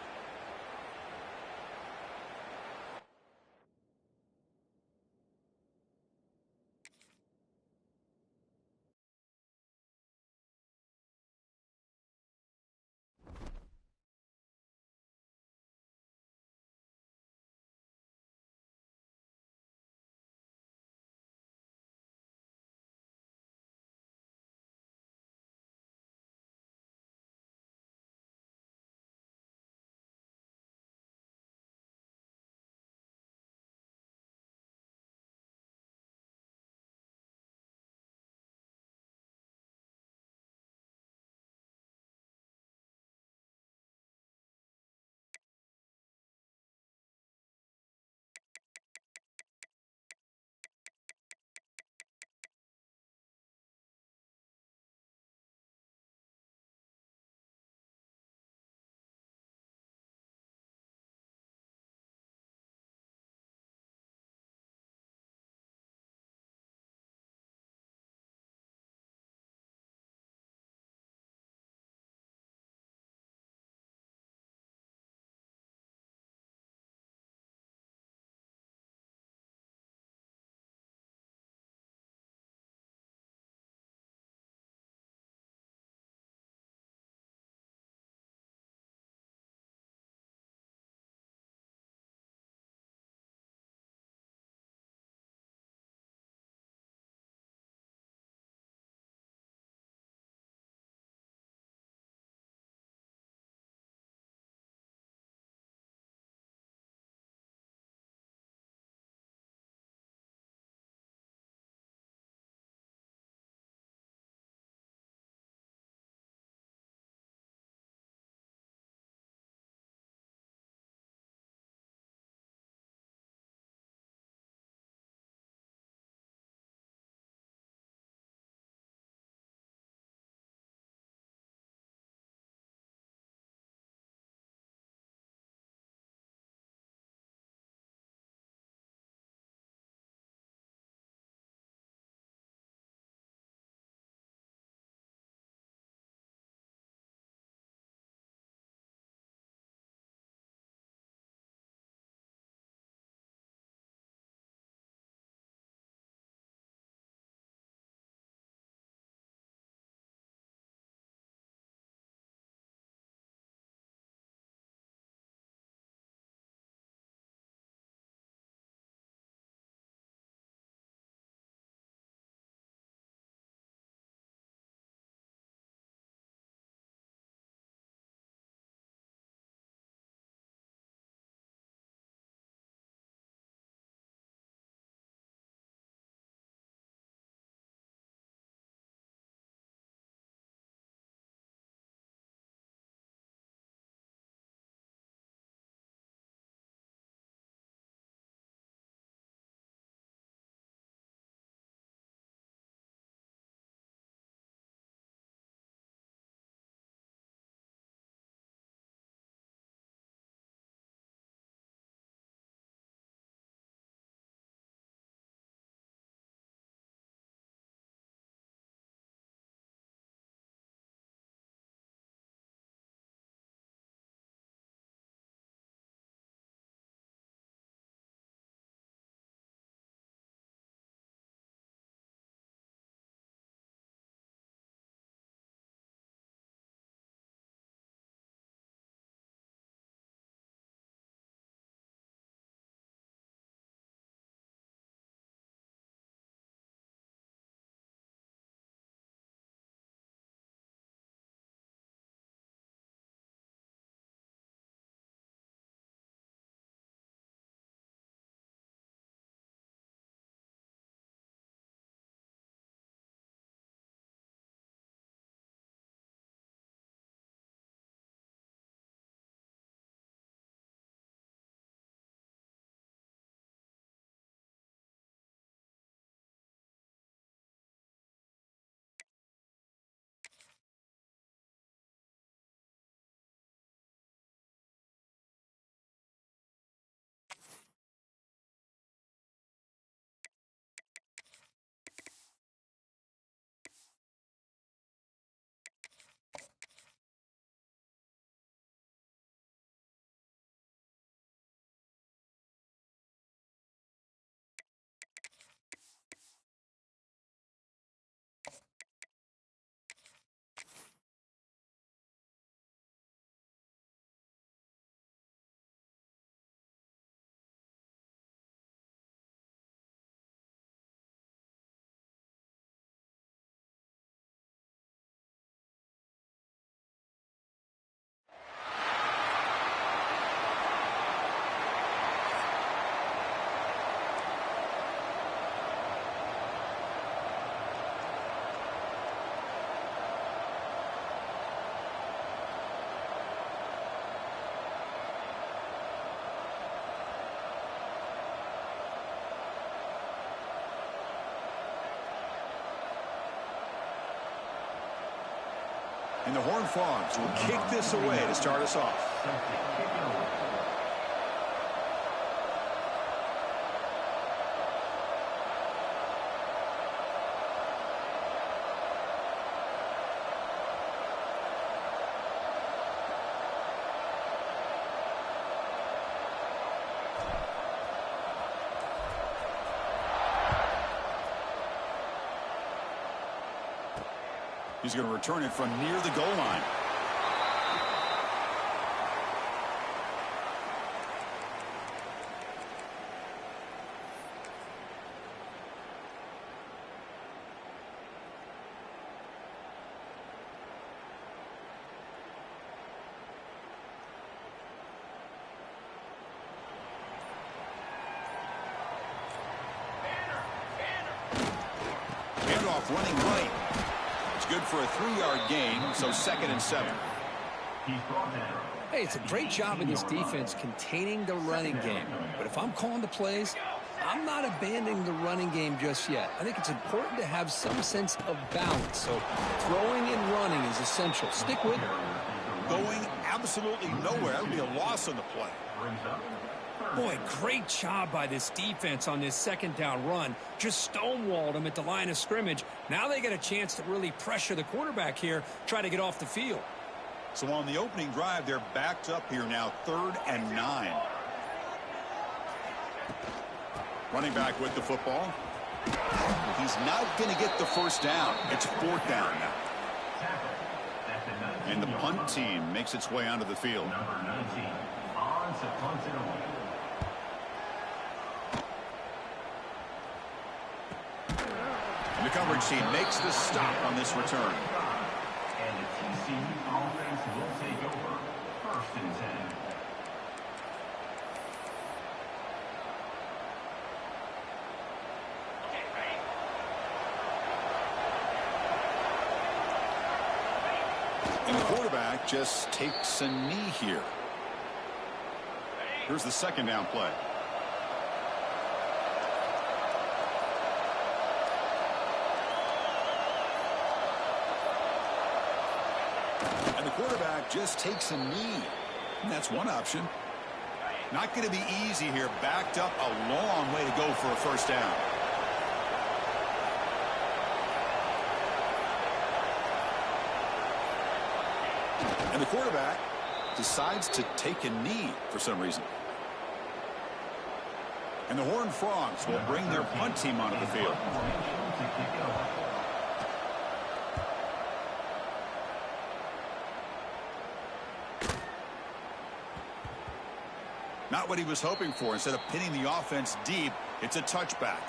And the Horned Frogs will kick this away to start us off. He's going to return it from near the goal line. Handoff running right. Good for a 3-yard gain, so 2nd and 7. Hey, it's a great job in this defense containing the running game. But if I'm calling the plays, I'm not abandoning the running game just yet. I think it's important to have some sense of balance. So throwing and running is essential. Stick with it. Going absolutely nowhere. That would be a loss on the play. Boy, great job by this defense on this 2nd down run. Just stonewalled them at the line of scrimmage. Now they get a chance to really pressure the quarterback here, try to get off the field. So on the opening drive, they're backed up here now, 3rd and 9. Running back with the football. He's not going to get the first down. It's 4th down now. And the punt team makes its way onto the field. Number 19 on to punt it away. The coverage team makes the stop on this return. And the TCU offense will take over 1st and 10. And the quarterback just takes a knee here. Here's the 2nd down play. And the quarterback just takes a knee. And that's one option. Not going to be easy here. Backed up a long way to go for a first down. And the quarterback decides to take a knee for some reason. And the Horned Frogs will bring their punt team onto the field. Not what he was hoping for. Instead of pinning the offense deep, it's a touchback.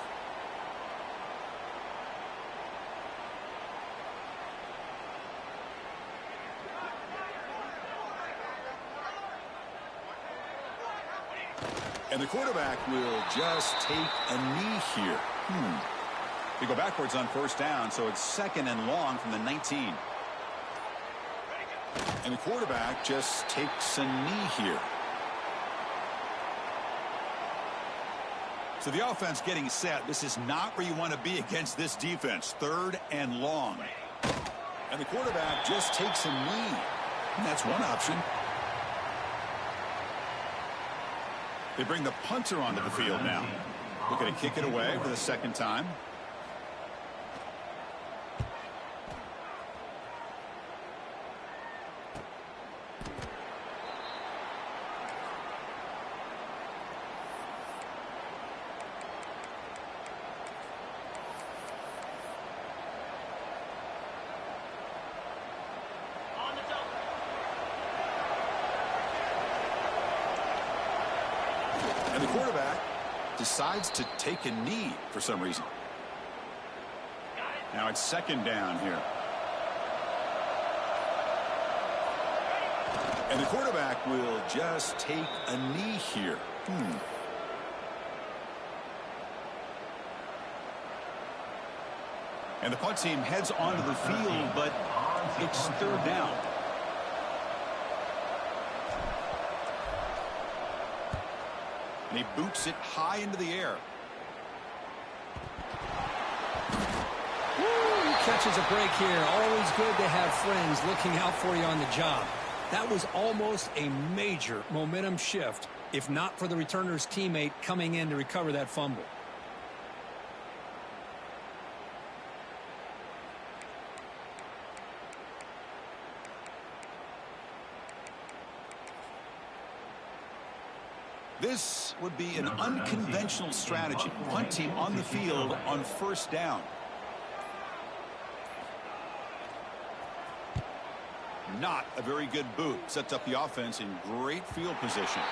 And the quarterback will just take a knee here. They go backwards on first down, so it's 2nd and long from the 19. And the quarterback just takes a knee here. So the offense getting set. This is not where you want to be against this defense. 3rd and long. And the quarterback just takes a knee. And that's one option. They bring the punter onto the field now. Looking to kick it away for the 2nd time. And the quarterback decides to take a knee for some reason. Now it's 2nd down here. And the quarterback will just take a knee here. And the punt team heads onto the field, but it's 3rd down. And he boots it high into the air. Woo, you catches a break here. Always good to have friends looking out for you on the job. That was almost a major momentum shift, if not for the returner's teammate coming in to recover that fumble. This would be an unconventional strategy. Punt team on the field on first down. Not a very good boot. Sets up the offense in great field position.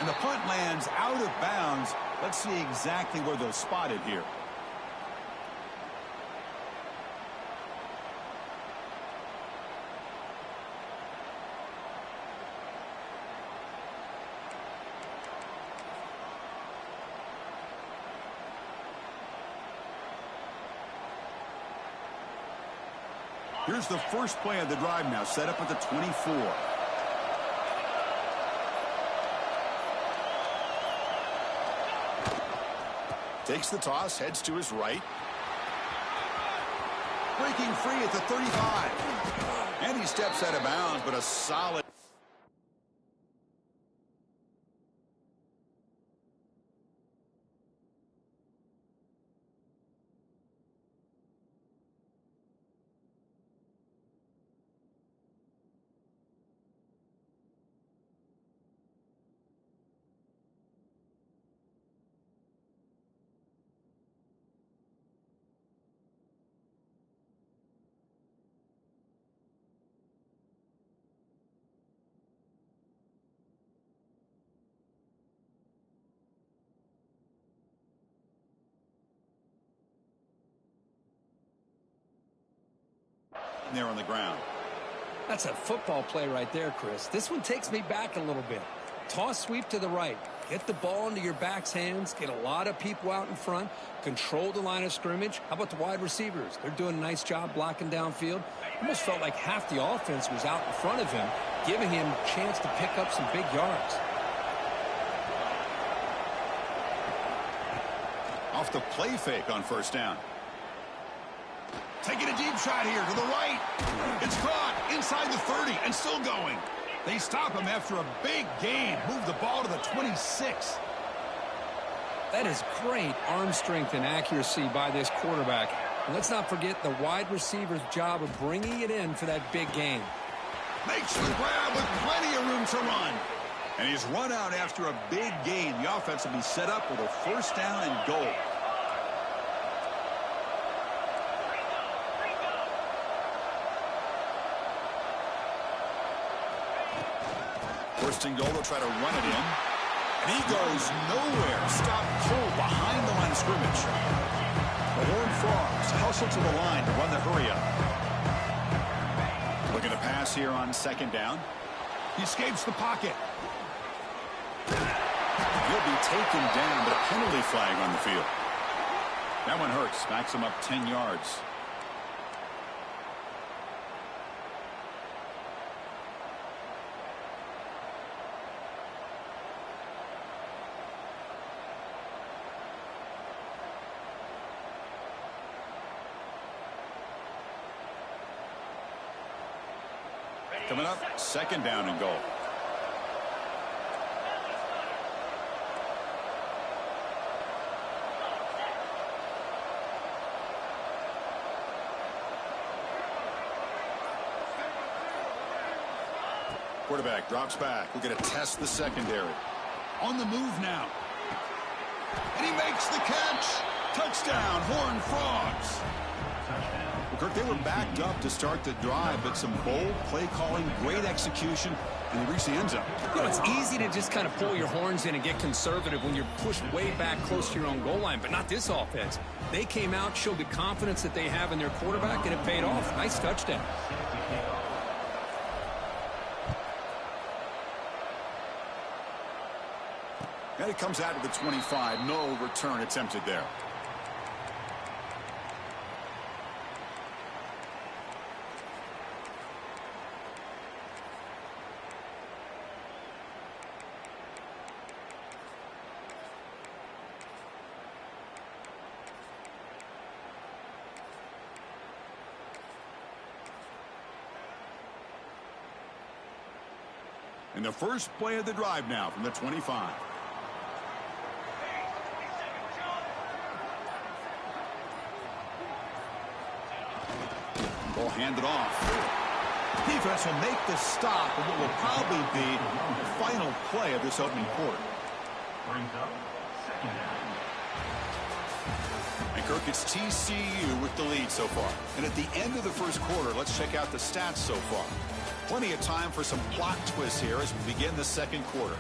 And the punt lands out of bounds. Let's see exactly where they'll spot it here. Here's the first play of the drive now, set up at the 24. Takes the toss, heads to his right. Breaking free at the 35. And he steps out of bounds, but a solid. There on the ground. That's a football play right there, Chris. This one takes me back a little bit. Toss sweep to the right. Get the ball into your back's hands. Get a lot of people out in front. Control the line of scrimmage. How about the wide receivers? They're doing a nice job blocking downfield. Almost felt like half the offense was out in front of him, giving him a chance to pick up some big yards. Off the play fake on first down. Taking a deep shot here to the right. It's caught inside the 30 and still going. They stop him after a big gain. Move the ball to the 26. That is great arm strength and accuracy by this quarterback. And let's not forget the wide receiver's job of bringing it in for that big gain. Makes the grab with plenty of room to run. And he's run out after a big gain. The offense will be set up with a first down and goal. First and goal, they'll try to run it in. And he goes nowhere. Stopped cold behind the line of scrimmage. The Horned Frogs hustle to the line to run the hurry up. Looking to pass here on second down. He escapes the pocket. He'll be taken down, but a penalty flag on the field. That one hurts. Backs him up 10 yards. Coming up, second down and goal. Quarterback drops back. We're going to test the secondary. On the move now. And he makes the catch. Touchdown, Horned Frogs. Kirk, they were backed up to start the drive, but some bold play calling, great execution, and they reached the end zone. You know, it's easy to just kind of pull your horns in and get conservative when you're pushed way back close to your own goal line, but not this offense. They came out, showed the confidence that they have in their quarterback, and it paid off. Nice touchdown. And it comes out to the 25. No return attempted there. And the first play of the drive now from the 25. Ball handed off. Defense will make the stop in what will probably be the final play of this opening quarter. Brings up second down. And Kirk, it's TCU with the lead so far. And at the end of the first quarter, let's check out the stats so far. Plenty of time for some plot twists here as we begin the second quarter.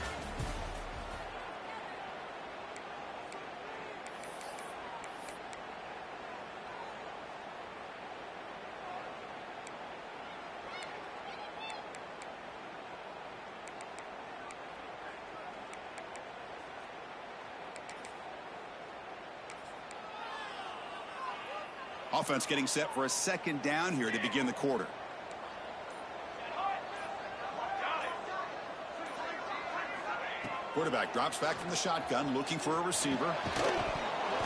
Offense getting set for a second down here to begin the quarter. Quarterback drops back from the shotgun, looking for a receiver.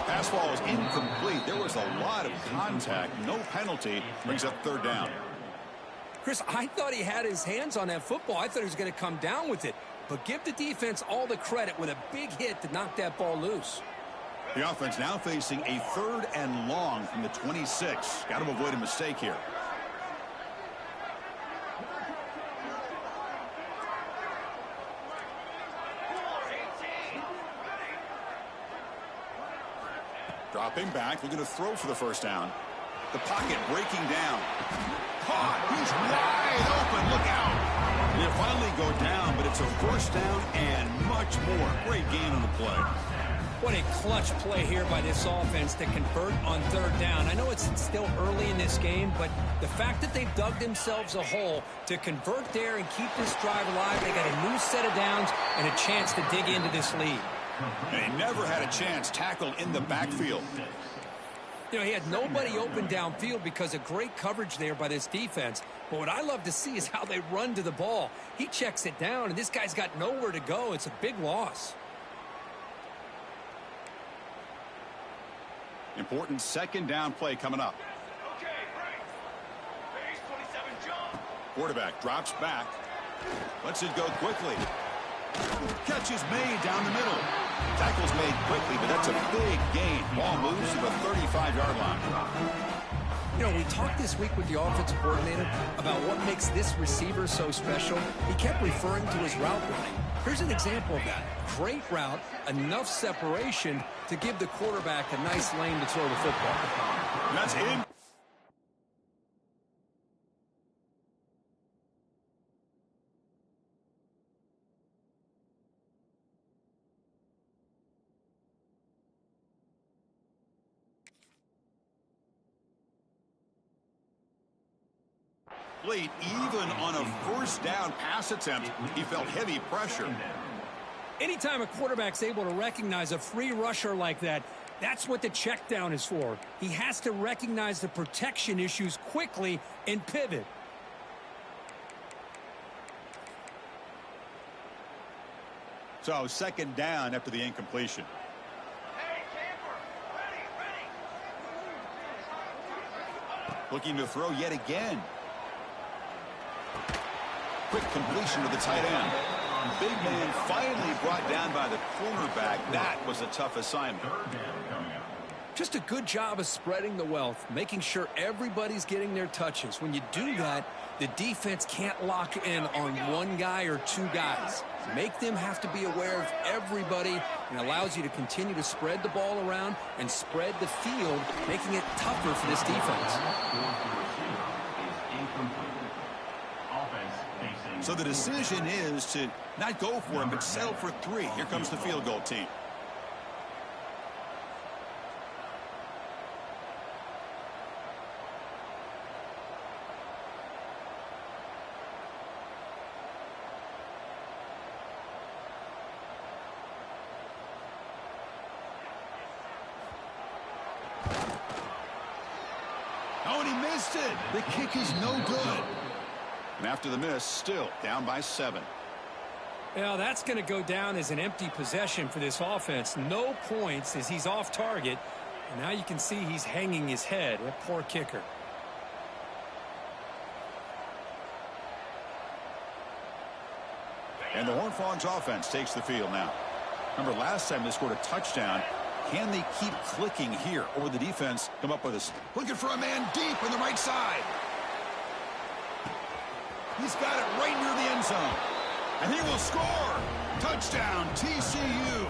Pass ball is incomplete. There was a lot of contact. No penalty. Brings up third down. Chris, I thought he had his hands on that football. I thought he was going to come down with it. But give the defense all the credit with a big hit to knock that ball loose. The offense now facing a third and long from the 26. Got to avoid a mistake here. Dropping back, looking to throw for the first down. The pocket breaking down. Caught. He's wide open. Look out. They'll finally go down, but it's a first down and much more. Great gain on the play. What a clutch play here by this offense to convert on third down. I know it's still early in this game, but the fact that they've dug themselves a hole to convert there and keep this drive alive, they got a new set of downs and a chance to dig into this lead. And he never had a chance tackled in the backfield. You know, he had nobody open downfield because of great coverage there by this defense. But what I love to see is how they run to the ball. He checks it down, and this guy's got nowhere to go. It's a big loss. Important second down play coming up. Quarterback drops back. Lets it go quickly. Catch is made down the middle. Tackle's made quickly, but that's a big gain. Ball moves to the 35-yard line. You know, we talked this week with the offensive coordinator about what makes this receiver so special. He kept referring to his route running. Here's an example of that. Great route, enough separation to give the quarterback a nice lane to throw the football. That's in. Late, even on a first down pass attempt, he felt heavy pressure. Anytime a quarterback's able to recognize a free rusher like that, that's what the check down is for. He has to recognize the protection issues quickly and pivot. So second down after the incompletion. Looking to throw yet again. Quick completion to the tight end. Big man finally brought down by the cornerback. That was a tough assignment. Just a good job of spreading the wealth, making sure everybody's getting their touches. When you do that, the defense can't lock in on one guy or two guys. Make them have to be aware of everybody, and allows you to continue to spread the ball around and spread the field, making it tougher for this defense. So the decision is to not go for him, but settle for 3. Here comes the field goal team. Oh, and he missed it. The kick is no good. And after the miss, still down by 7. Well, that's going to go down as an empty possession for this offense. No points as he's off target. And now you can see he's hanging his head. A poor kicker. And the Horned Frogs offense takes the field now. Remember, last time they scored a touchdown. Can they keep clicking here? Or will the defense come up with us? Looking for a man deep on the right side. He's got it right near the end zone. And he will score. Touchdown, TCU.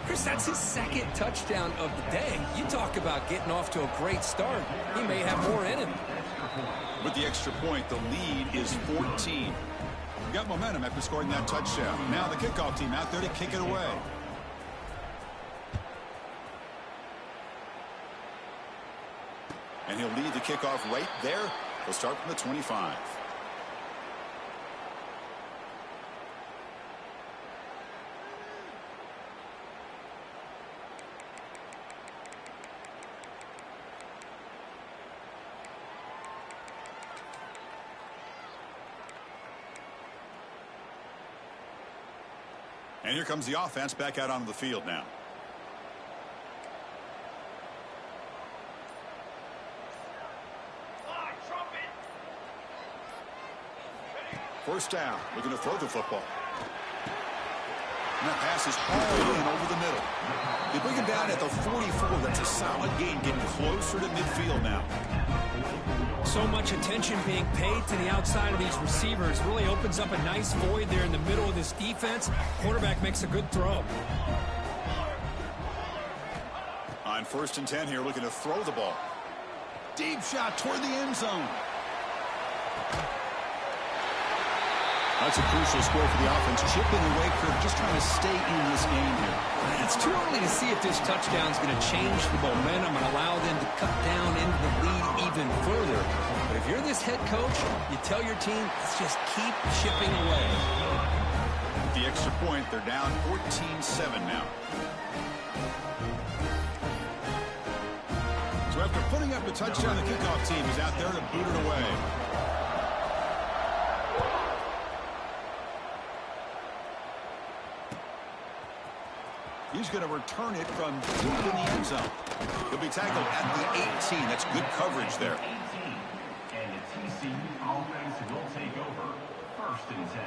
Chris, that's his second touchdown of the day. You talk about getting off to a great start. He may have more in him. With the extra point, the lead is 14. We got momentum after scoring that touchdown. Now the kickoff team out there to kick it away. And he'll lead the kickoff right there. He'll start from the 25. And here comes the offense back out onto the field now. First down, looking to throw the football. And that pass is all in over the middle. They bring him down at the 44. That's a solid gain, getting closer to midfield now. So much attention being paid to the outside of these receivers. Really opens up a nice void there in the middle of this defense. Quarterback makes a good throw. On 1st and 10 here, looking to throw the ball. Deep shot toward the end zone. That's a crucial score for the offense. Chipping away, Kirk, just trying to stay in this game here. It's too early to see if this touchdown is going to change the momentum and allow them to cut down into the lead even further. But if you're this head coach, you tell your team, let's just keep chipping away. With the extra point, they're down 14-7 now. So after putting up a touchdown, the kickoff team is out there to boot it away. He's going to return it from deep in the end zone. He'll be tackled at the 18. That's good coverage there. 18. And the TCU offense will take over. 1st and 10.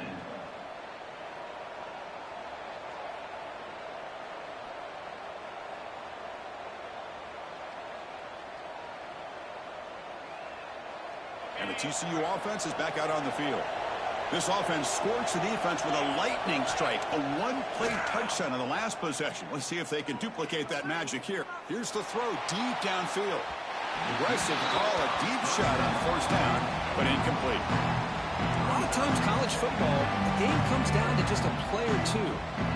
And the TCU offense is back out on the field. This offense scorched the defense with a lightning strike, a one-play touchdown in the last possession. Let's see if they can duplicate that magic here. Here's the throw deep downfield. Aggressive call, a deep shot on 1st down, but incomplete. A lot of times college football, the game comes down to just a play or two.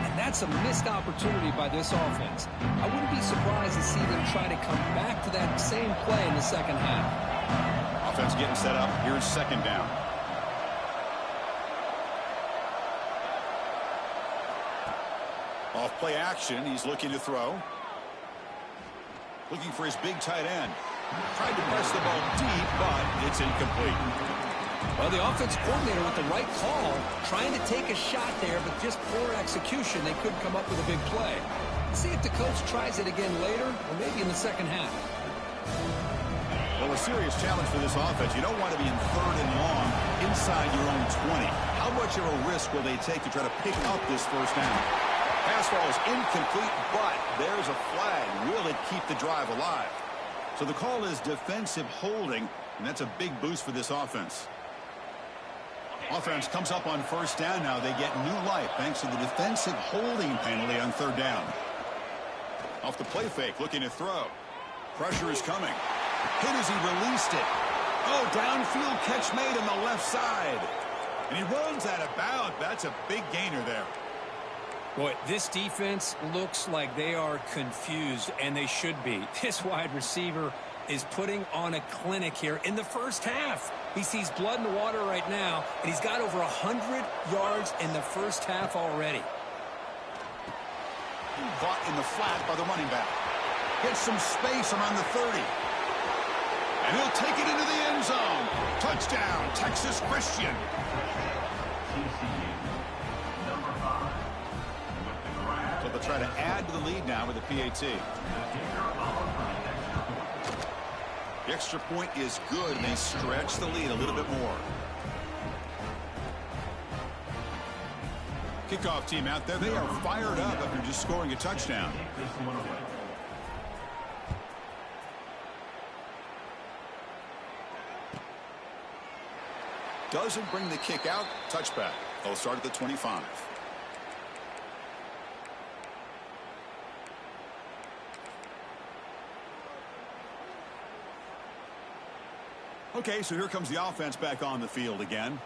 And that's a missed opportunity by this offense. I wouldn't be surprised to see them try to come back to that same play in the second half. Offense getting set up. Here's 2nd down. Off play action, he's looking to throw. Looking for his big tight end. Tried to press the ball deep, but it's incomplete. Well, the offense coordinator with the right call, trying to take a shot there, but just poor execution. They couldn't come up with a big play. See if the coach tries it again later, or maybe in the second half. Well, a serious challenge for this offense. You don't want to be in 3rd and long inside your own 20. How much of a risk will they take to try to pick up this 1st down? Pass ball is incomplete, but there's a flag. Will it keep the drive alive? So the call is defensive holding, and that's a big boost for this offense. Offense comes up on 1st down now. They get new life thanks to the defensive holding penalty on 3rd down. Off the play fake, looking to throw. Pressure is coming. Hit as he released it. Oh, downfield catch made on the left side. And he runs out of bounds. That's a big gainer there. Boy, this defense looks like they are confused, and they should be. This wide receiver is putting on a clinic here in the first half. He sees blood in the water right now, and he's got over 100 yards in the first half already. Caught in the flat by the running back. Gets some space around the 30. And he'll take it into the end zone. Touchdown, Texas Christian. So they'll try to add to the lead now with the PAT. The extra point is good, and they stretch the lead a little bit more. Kickoff team out there, they are fired up after just scoring a touchdown. Doesn't bring the kick out. Touchback. They'll start at the 25. Okay, so here comes the offense back on the field again.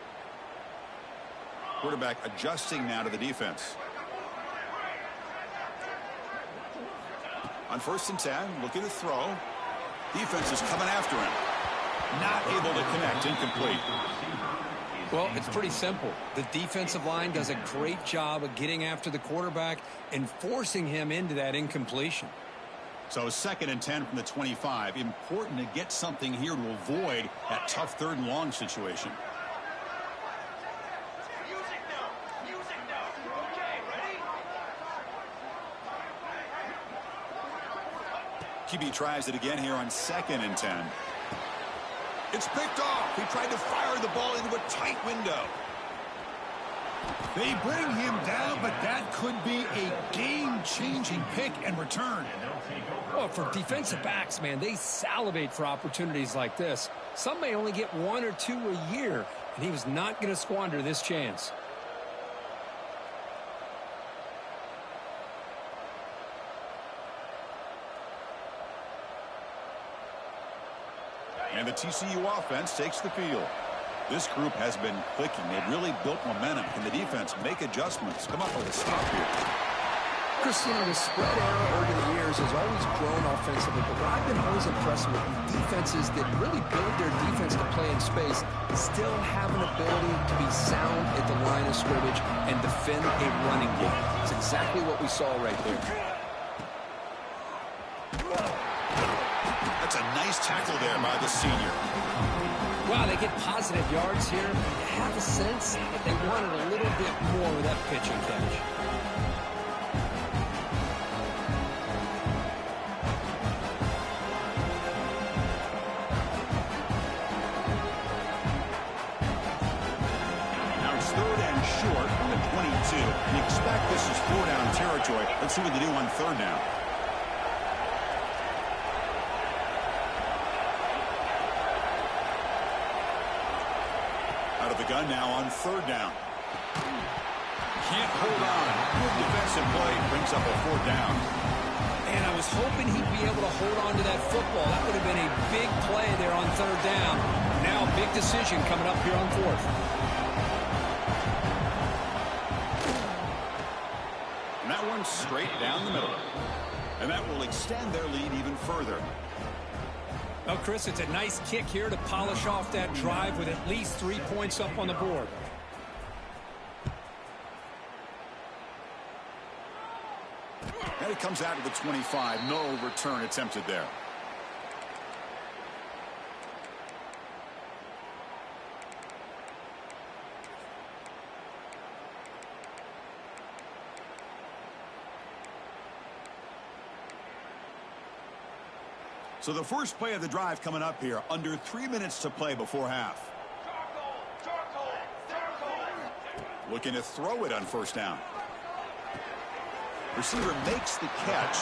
Quarterback adjusting now to the defense. On 1st and 10, looking to throw. Defense is coming after him. Not able to connect. Incomplete. Well, it's pretty simple. The defensive line does a great job of getting after the quarterback and forcing him into that incompletion. So 2nd and 10 from the 25. Important to get something here to avoid that tough 3rd and long situation. QB tries it again here on 2nd and 10. It's picked off. He tried to fire the ball into a tight window. They bring him down, but that could be a game-changing pick and return. Well, for defensive backs, man, they salivate for opportunities like this. Some may only get 1 or 2 a year, and he was not going to squander this chance. And the TCU offense takes the field. This group has been clicking. They've really built momentum. Can the defense make adjustments? Come up with a stop here. Chris, you know, the spread era over the years has always grown offensively, but what I've been always impressed with defenses that really build their defense to play in space still have an ability to be sound at the line of scrimmage and defend a running game. It's exactly what we saw right there. That's a nice tackle there by the senior. Wow, they get positive yards here. You have a sense that they wanted a little bit more with that pitch and catch. Now it's 3rd and short from the 22. You expect this is 4-down territory. Let's see what they do on 3rd down. Out of the gun now on 3rd down. Can't hold on. Good defensive play. Brings up a 4th down. And I was hoping he'd be able to hold on to that football. That would have been a big play there on 3rd down. Now a big decision coming up here on 4th. And that one's straight down the middle. And that will extend their lead even further. Well, Chris, it's a nice kick here to polish off that drive with at least 3 points up on the board. And it comes out to the 25. No return attempted there. So the first play of the drive coming up here. Under 3 minutes to play before half. Looking to throw it on 1st down. Receiver makes the catch.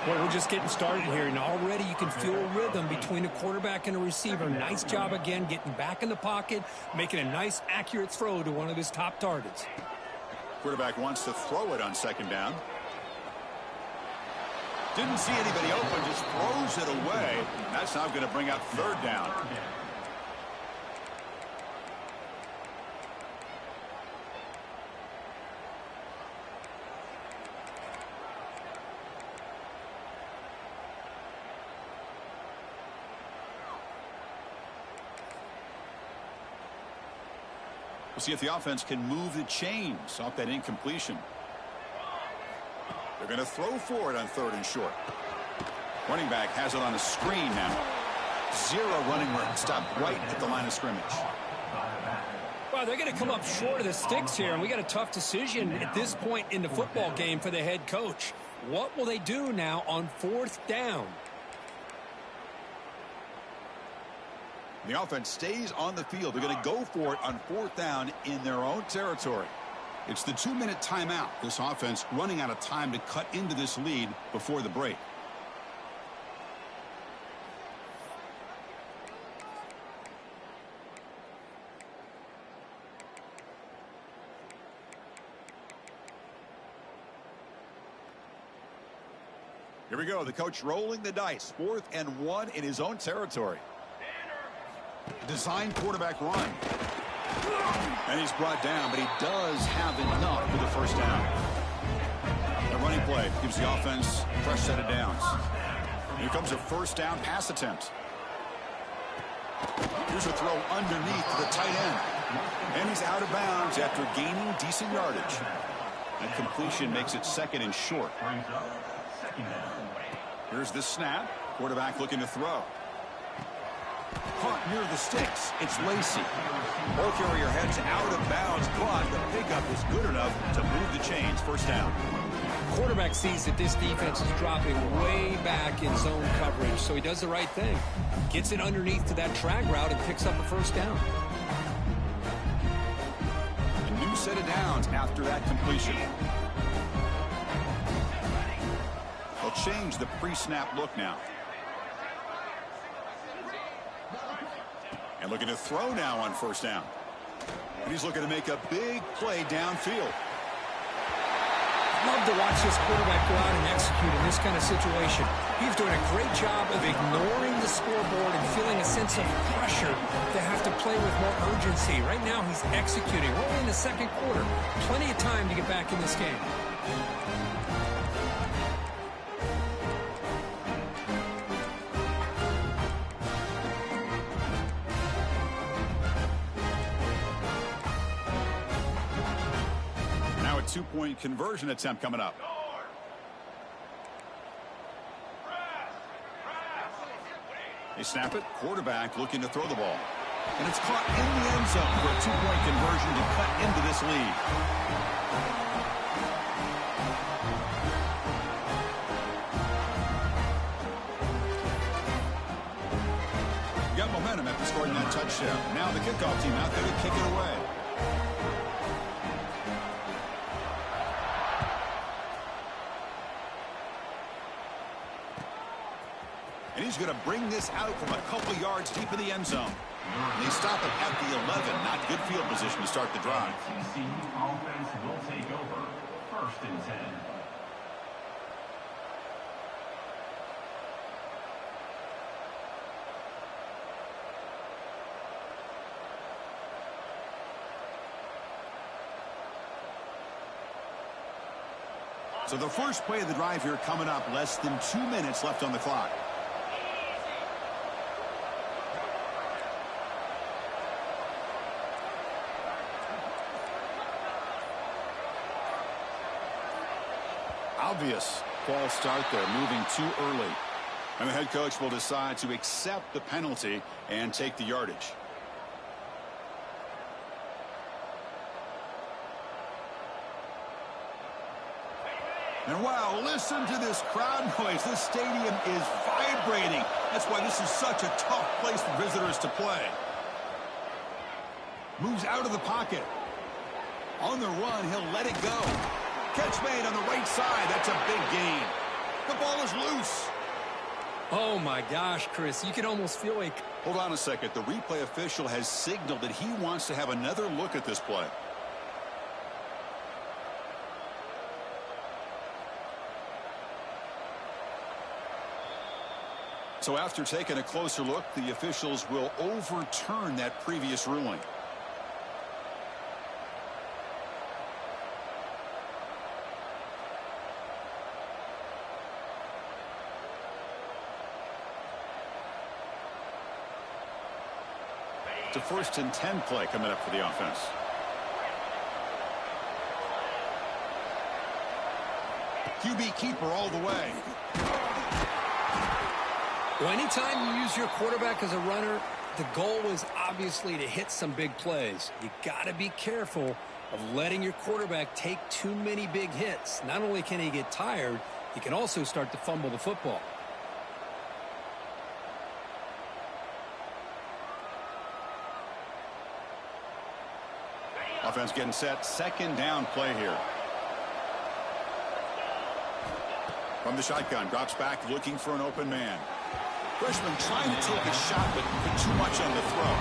Well, we're just getting started here, and already you can feel a rhythm between a quarterback and a receiver. Nice job again getting back in the pocket, making a nice, accurate throw to one of his top targets. Quarterback wants to throw it on 2nd down. Didn't see anybody open, just throws it away. That's now going to bring up 3rd down. We'll see if the offense can move the chains off that incompletion. They're going to throw for it on 3rd and short. Running back has it on a screen now. 0 running room. Stopped right at the line of scrimmage. Well, they're going to come up short of the sticks here, and we got a tough decision at this point in the football game for the head coach. What will they do now on 4th down? The offense stays on the field. They're going to go for it on 4th down in their own territory. It's the 2-minute timeout. This offense running out of time to cut into this lead before the break. Here we go. The coach rolling the dice. 4th and 1 in his own territory. Design quarterback run. And he's brought down, but he does have enough for the first down. The running play gives the offense a fresh set of downs. Here comes a first down pass attempt. Here's a throw underneath to the tight end. And he's out of bounds after gaining decent yardage. That completion makes it 2nd and short. Here's the snap. Quarterback looking to throw. Caught near the sticks. It's Lacy. Ball carrier heads out of bounds, but the pickup was good enough to move the chains. First down. Quarterback sees that this defense is dropping way back in zone coverage, so he does the right thing. Gets it underneath to that drag route and picks up a first down. A new set of downs after that completion. They'll change the pre-snap look now. And looking to throw now on first down. And he's looking to make a big play downfield. Love to watch this quarterback go out and execute in this kind of situation. He's doing a great job of ignoring the scoreboard and feeling a sense of pressure to have to play with more urgency. Right now he's executing. We're only in the 2nd quarter. Plenty of time to get back in this game. Two-point conversion attempt coming up. They snap it. Quarterback looking to throw the ball. And it's caught in the end zone for a 2-point conversion to cut into this lead. Got momentum after scoring that touchdown. Now the kickoff team out there to kick it away. And he's going to bring this out from a couple yards deep in the end zone. And they stop it at the 11. Not good field position to start the drive. NECF offense will take over. 1st and 10. So the first play of the drive here coming up. Less than 2 minutes left on the clock. Obvious false start there, moving too early. And the head coach will decide to accept the penalty and take the yardage. And wow, listen to this crowd noise. This stadium is vibrating. That's why this is such a tough place for visitors to play. Moves out of the pocket. On the run, he'll let it go. Catch made on the right side. That's a big gain. The ball is loose. Oh, my gosh, Chris. You can almost feel like... Hold on a second. The replay official has signaled that he wants to have another look at this play. So after taking a closer look, the officials will overturn that previous ruling. It's a 1st and 10 play coming up for the offense. QB keeper all the way. Well, anytime you use your quarterback as a runner, the goal is obviously to hit some big plays. You got to be careful of letting your quarterback take too many big hits. Not only can he get tired, he can also start to fumble the football. Offense getting set. Second down play here. From the shotgun, drops back looking for an open man. Freshman trying to take a shot, but put too much on the throw.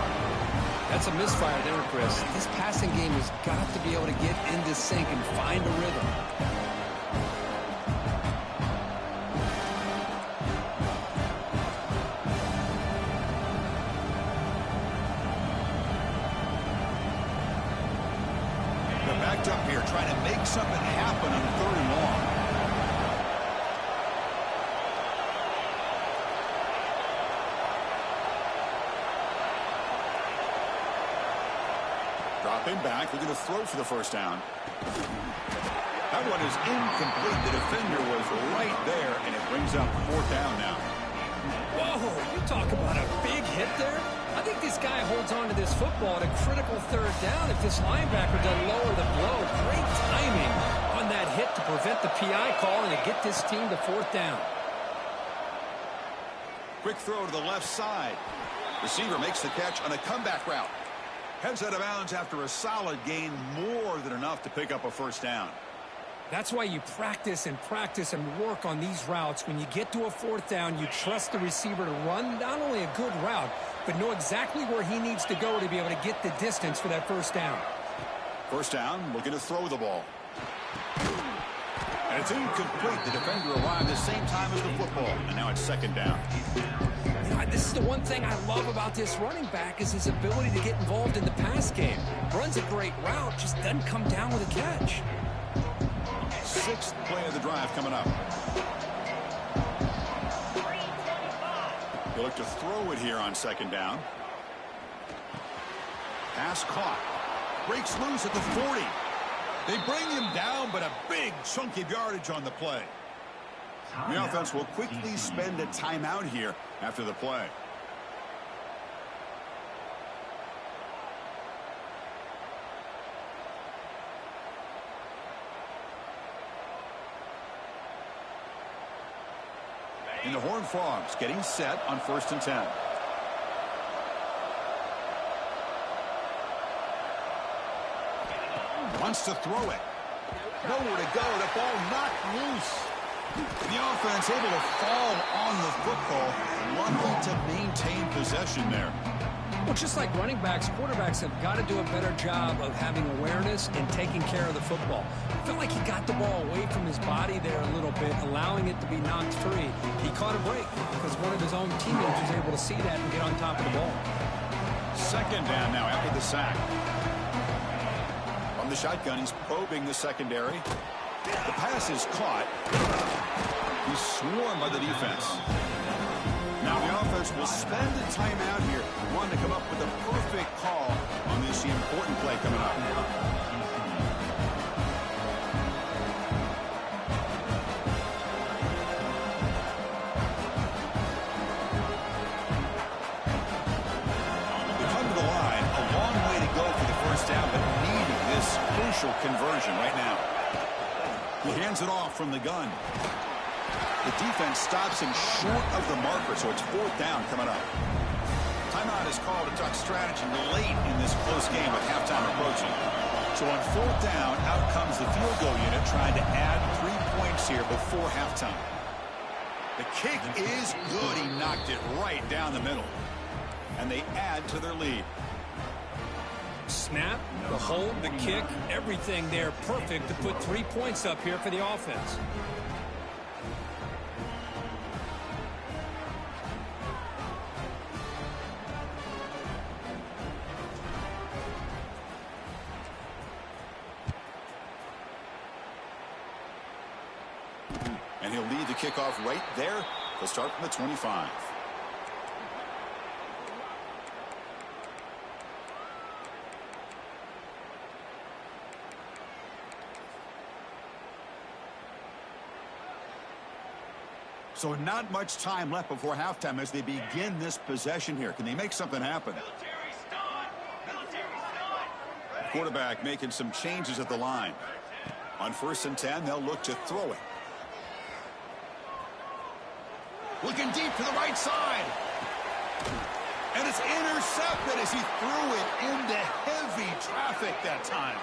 That's a misfire there, Chris. This passing game has got to be able to get into sync and find a rhythm. They're backed up here trying to make something happen on 3rd and long. Dropping back, we're going to throw for the first down. That one is incomplete. The defender was right there, and it brings up 4th down now. Whoa, you talk about a big hit there. I think this guy holds on to this football at a critical 3rd down if this linebacker doesn't lower the blow. Great timing on that hit to prevent the PI call and to get this team to 4th down. Quick throw to the left side. Receiver makes the catch on a comeback route. Heads out of bounds after a solid gain, more than enough to pick up a 1st down. That's why you practice and work on these routes. When you get to a 4th down, you trust the receiver to run not only a good route, but know exactly where he needs to go to be able to get the distance for that 1st down. 1st down, looking to throw the ball. And it's incomplete. The defender arrived the same time as the football, and now it's 2nd down. This is the one thing I love about this running back is his ability to get involved in the pass game. Runs a great route, just doesn't come down with a catch. 6th play of the drive coming up. He'll look to throw it here on 2nd down. Pass caught. Breaks loose at the 40. They bring him down, but a big chunk of yardage on the play. The offense will quickly spend a timeout here after the play. And the Horned Frogs getting set on 1st and 10. Wants to throw it. Nowhere to go. The ball knocked loose. The offense able to fall on the football, lucky to maintain possession there. Well, just like running backs, quarterbacks have got to do a better job of having awareness and taking care of the football. I feel like he got the ball away from his body there a little bit, allowing it to be knocked free. He caught a break because one of his own teammates was able to see that and get on top of the ball. 2nd down now after the sack. From the shotgun, he's probing the secondary. The pass is caught. He's swarmed by the defense. Now the offense will spend the timeout here, wanting to come up with a perfect call on this important play coming up. They come to the line, a long way to go for the 1st down, but needing this crucial conversion right now. He hands it off from the gun. The defense stops him short of the marker, so it's 4th down coming up. Timeout is called to talk strategy late in this close game with halftime approaching. So on 4th down, out comes the field goal unit trying to add 3 points here before halftime. The kick is good. He knocked it right down the middle. And they add to their lead. Snap, the hold, the kick, everything there perfect to put 3 points up here for the offense. And he'll lead the kickoff right there. They'll start from the 25. So not much time left before halftime as they begin this possession here. Can they make something happen? The quarterback making some changes at the line. On 1st and 10, they'll look to throw it. Looking deep to the right side. And it's intercepted as he threw it into heavy traffic that time.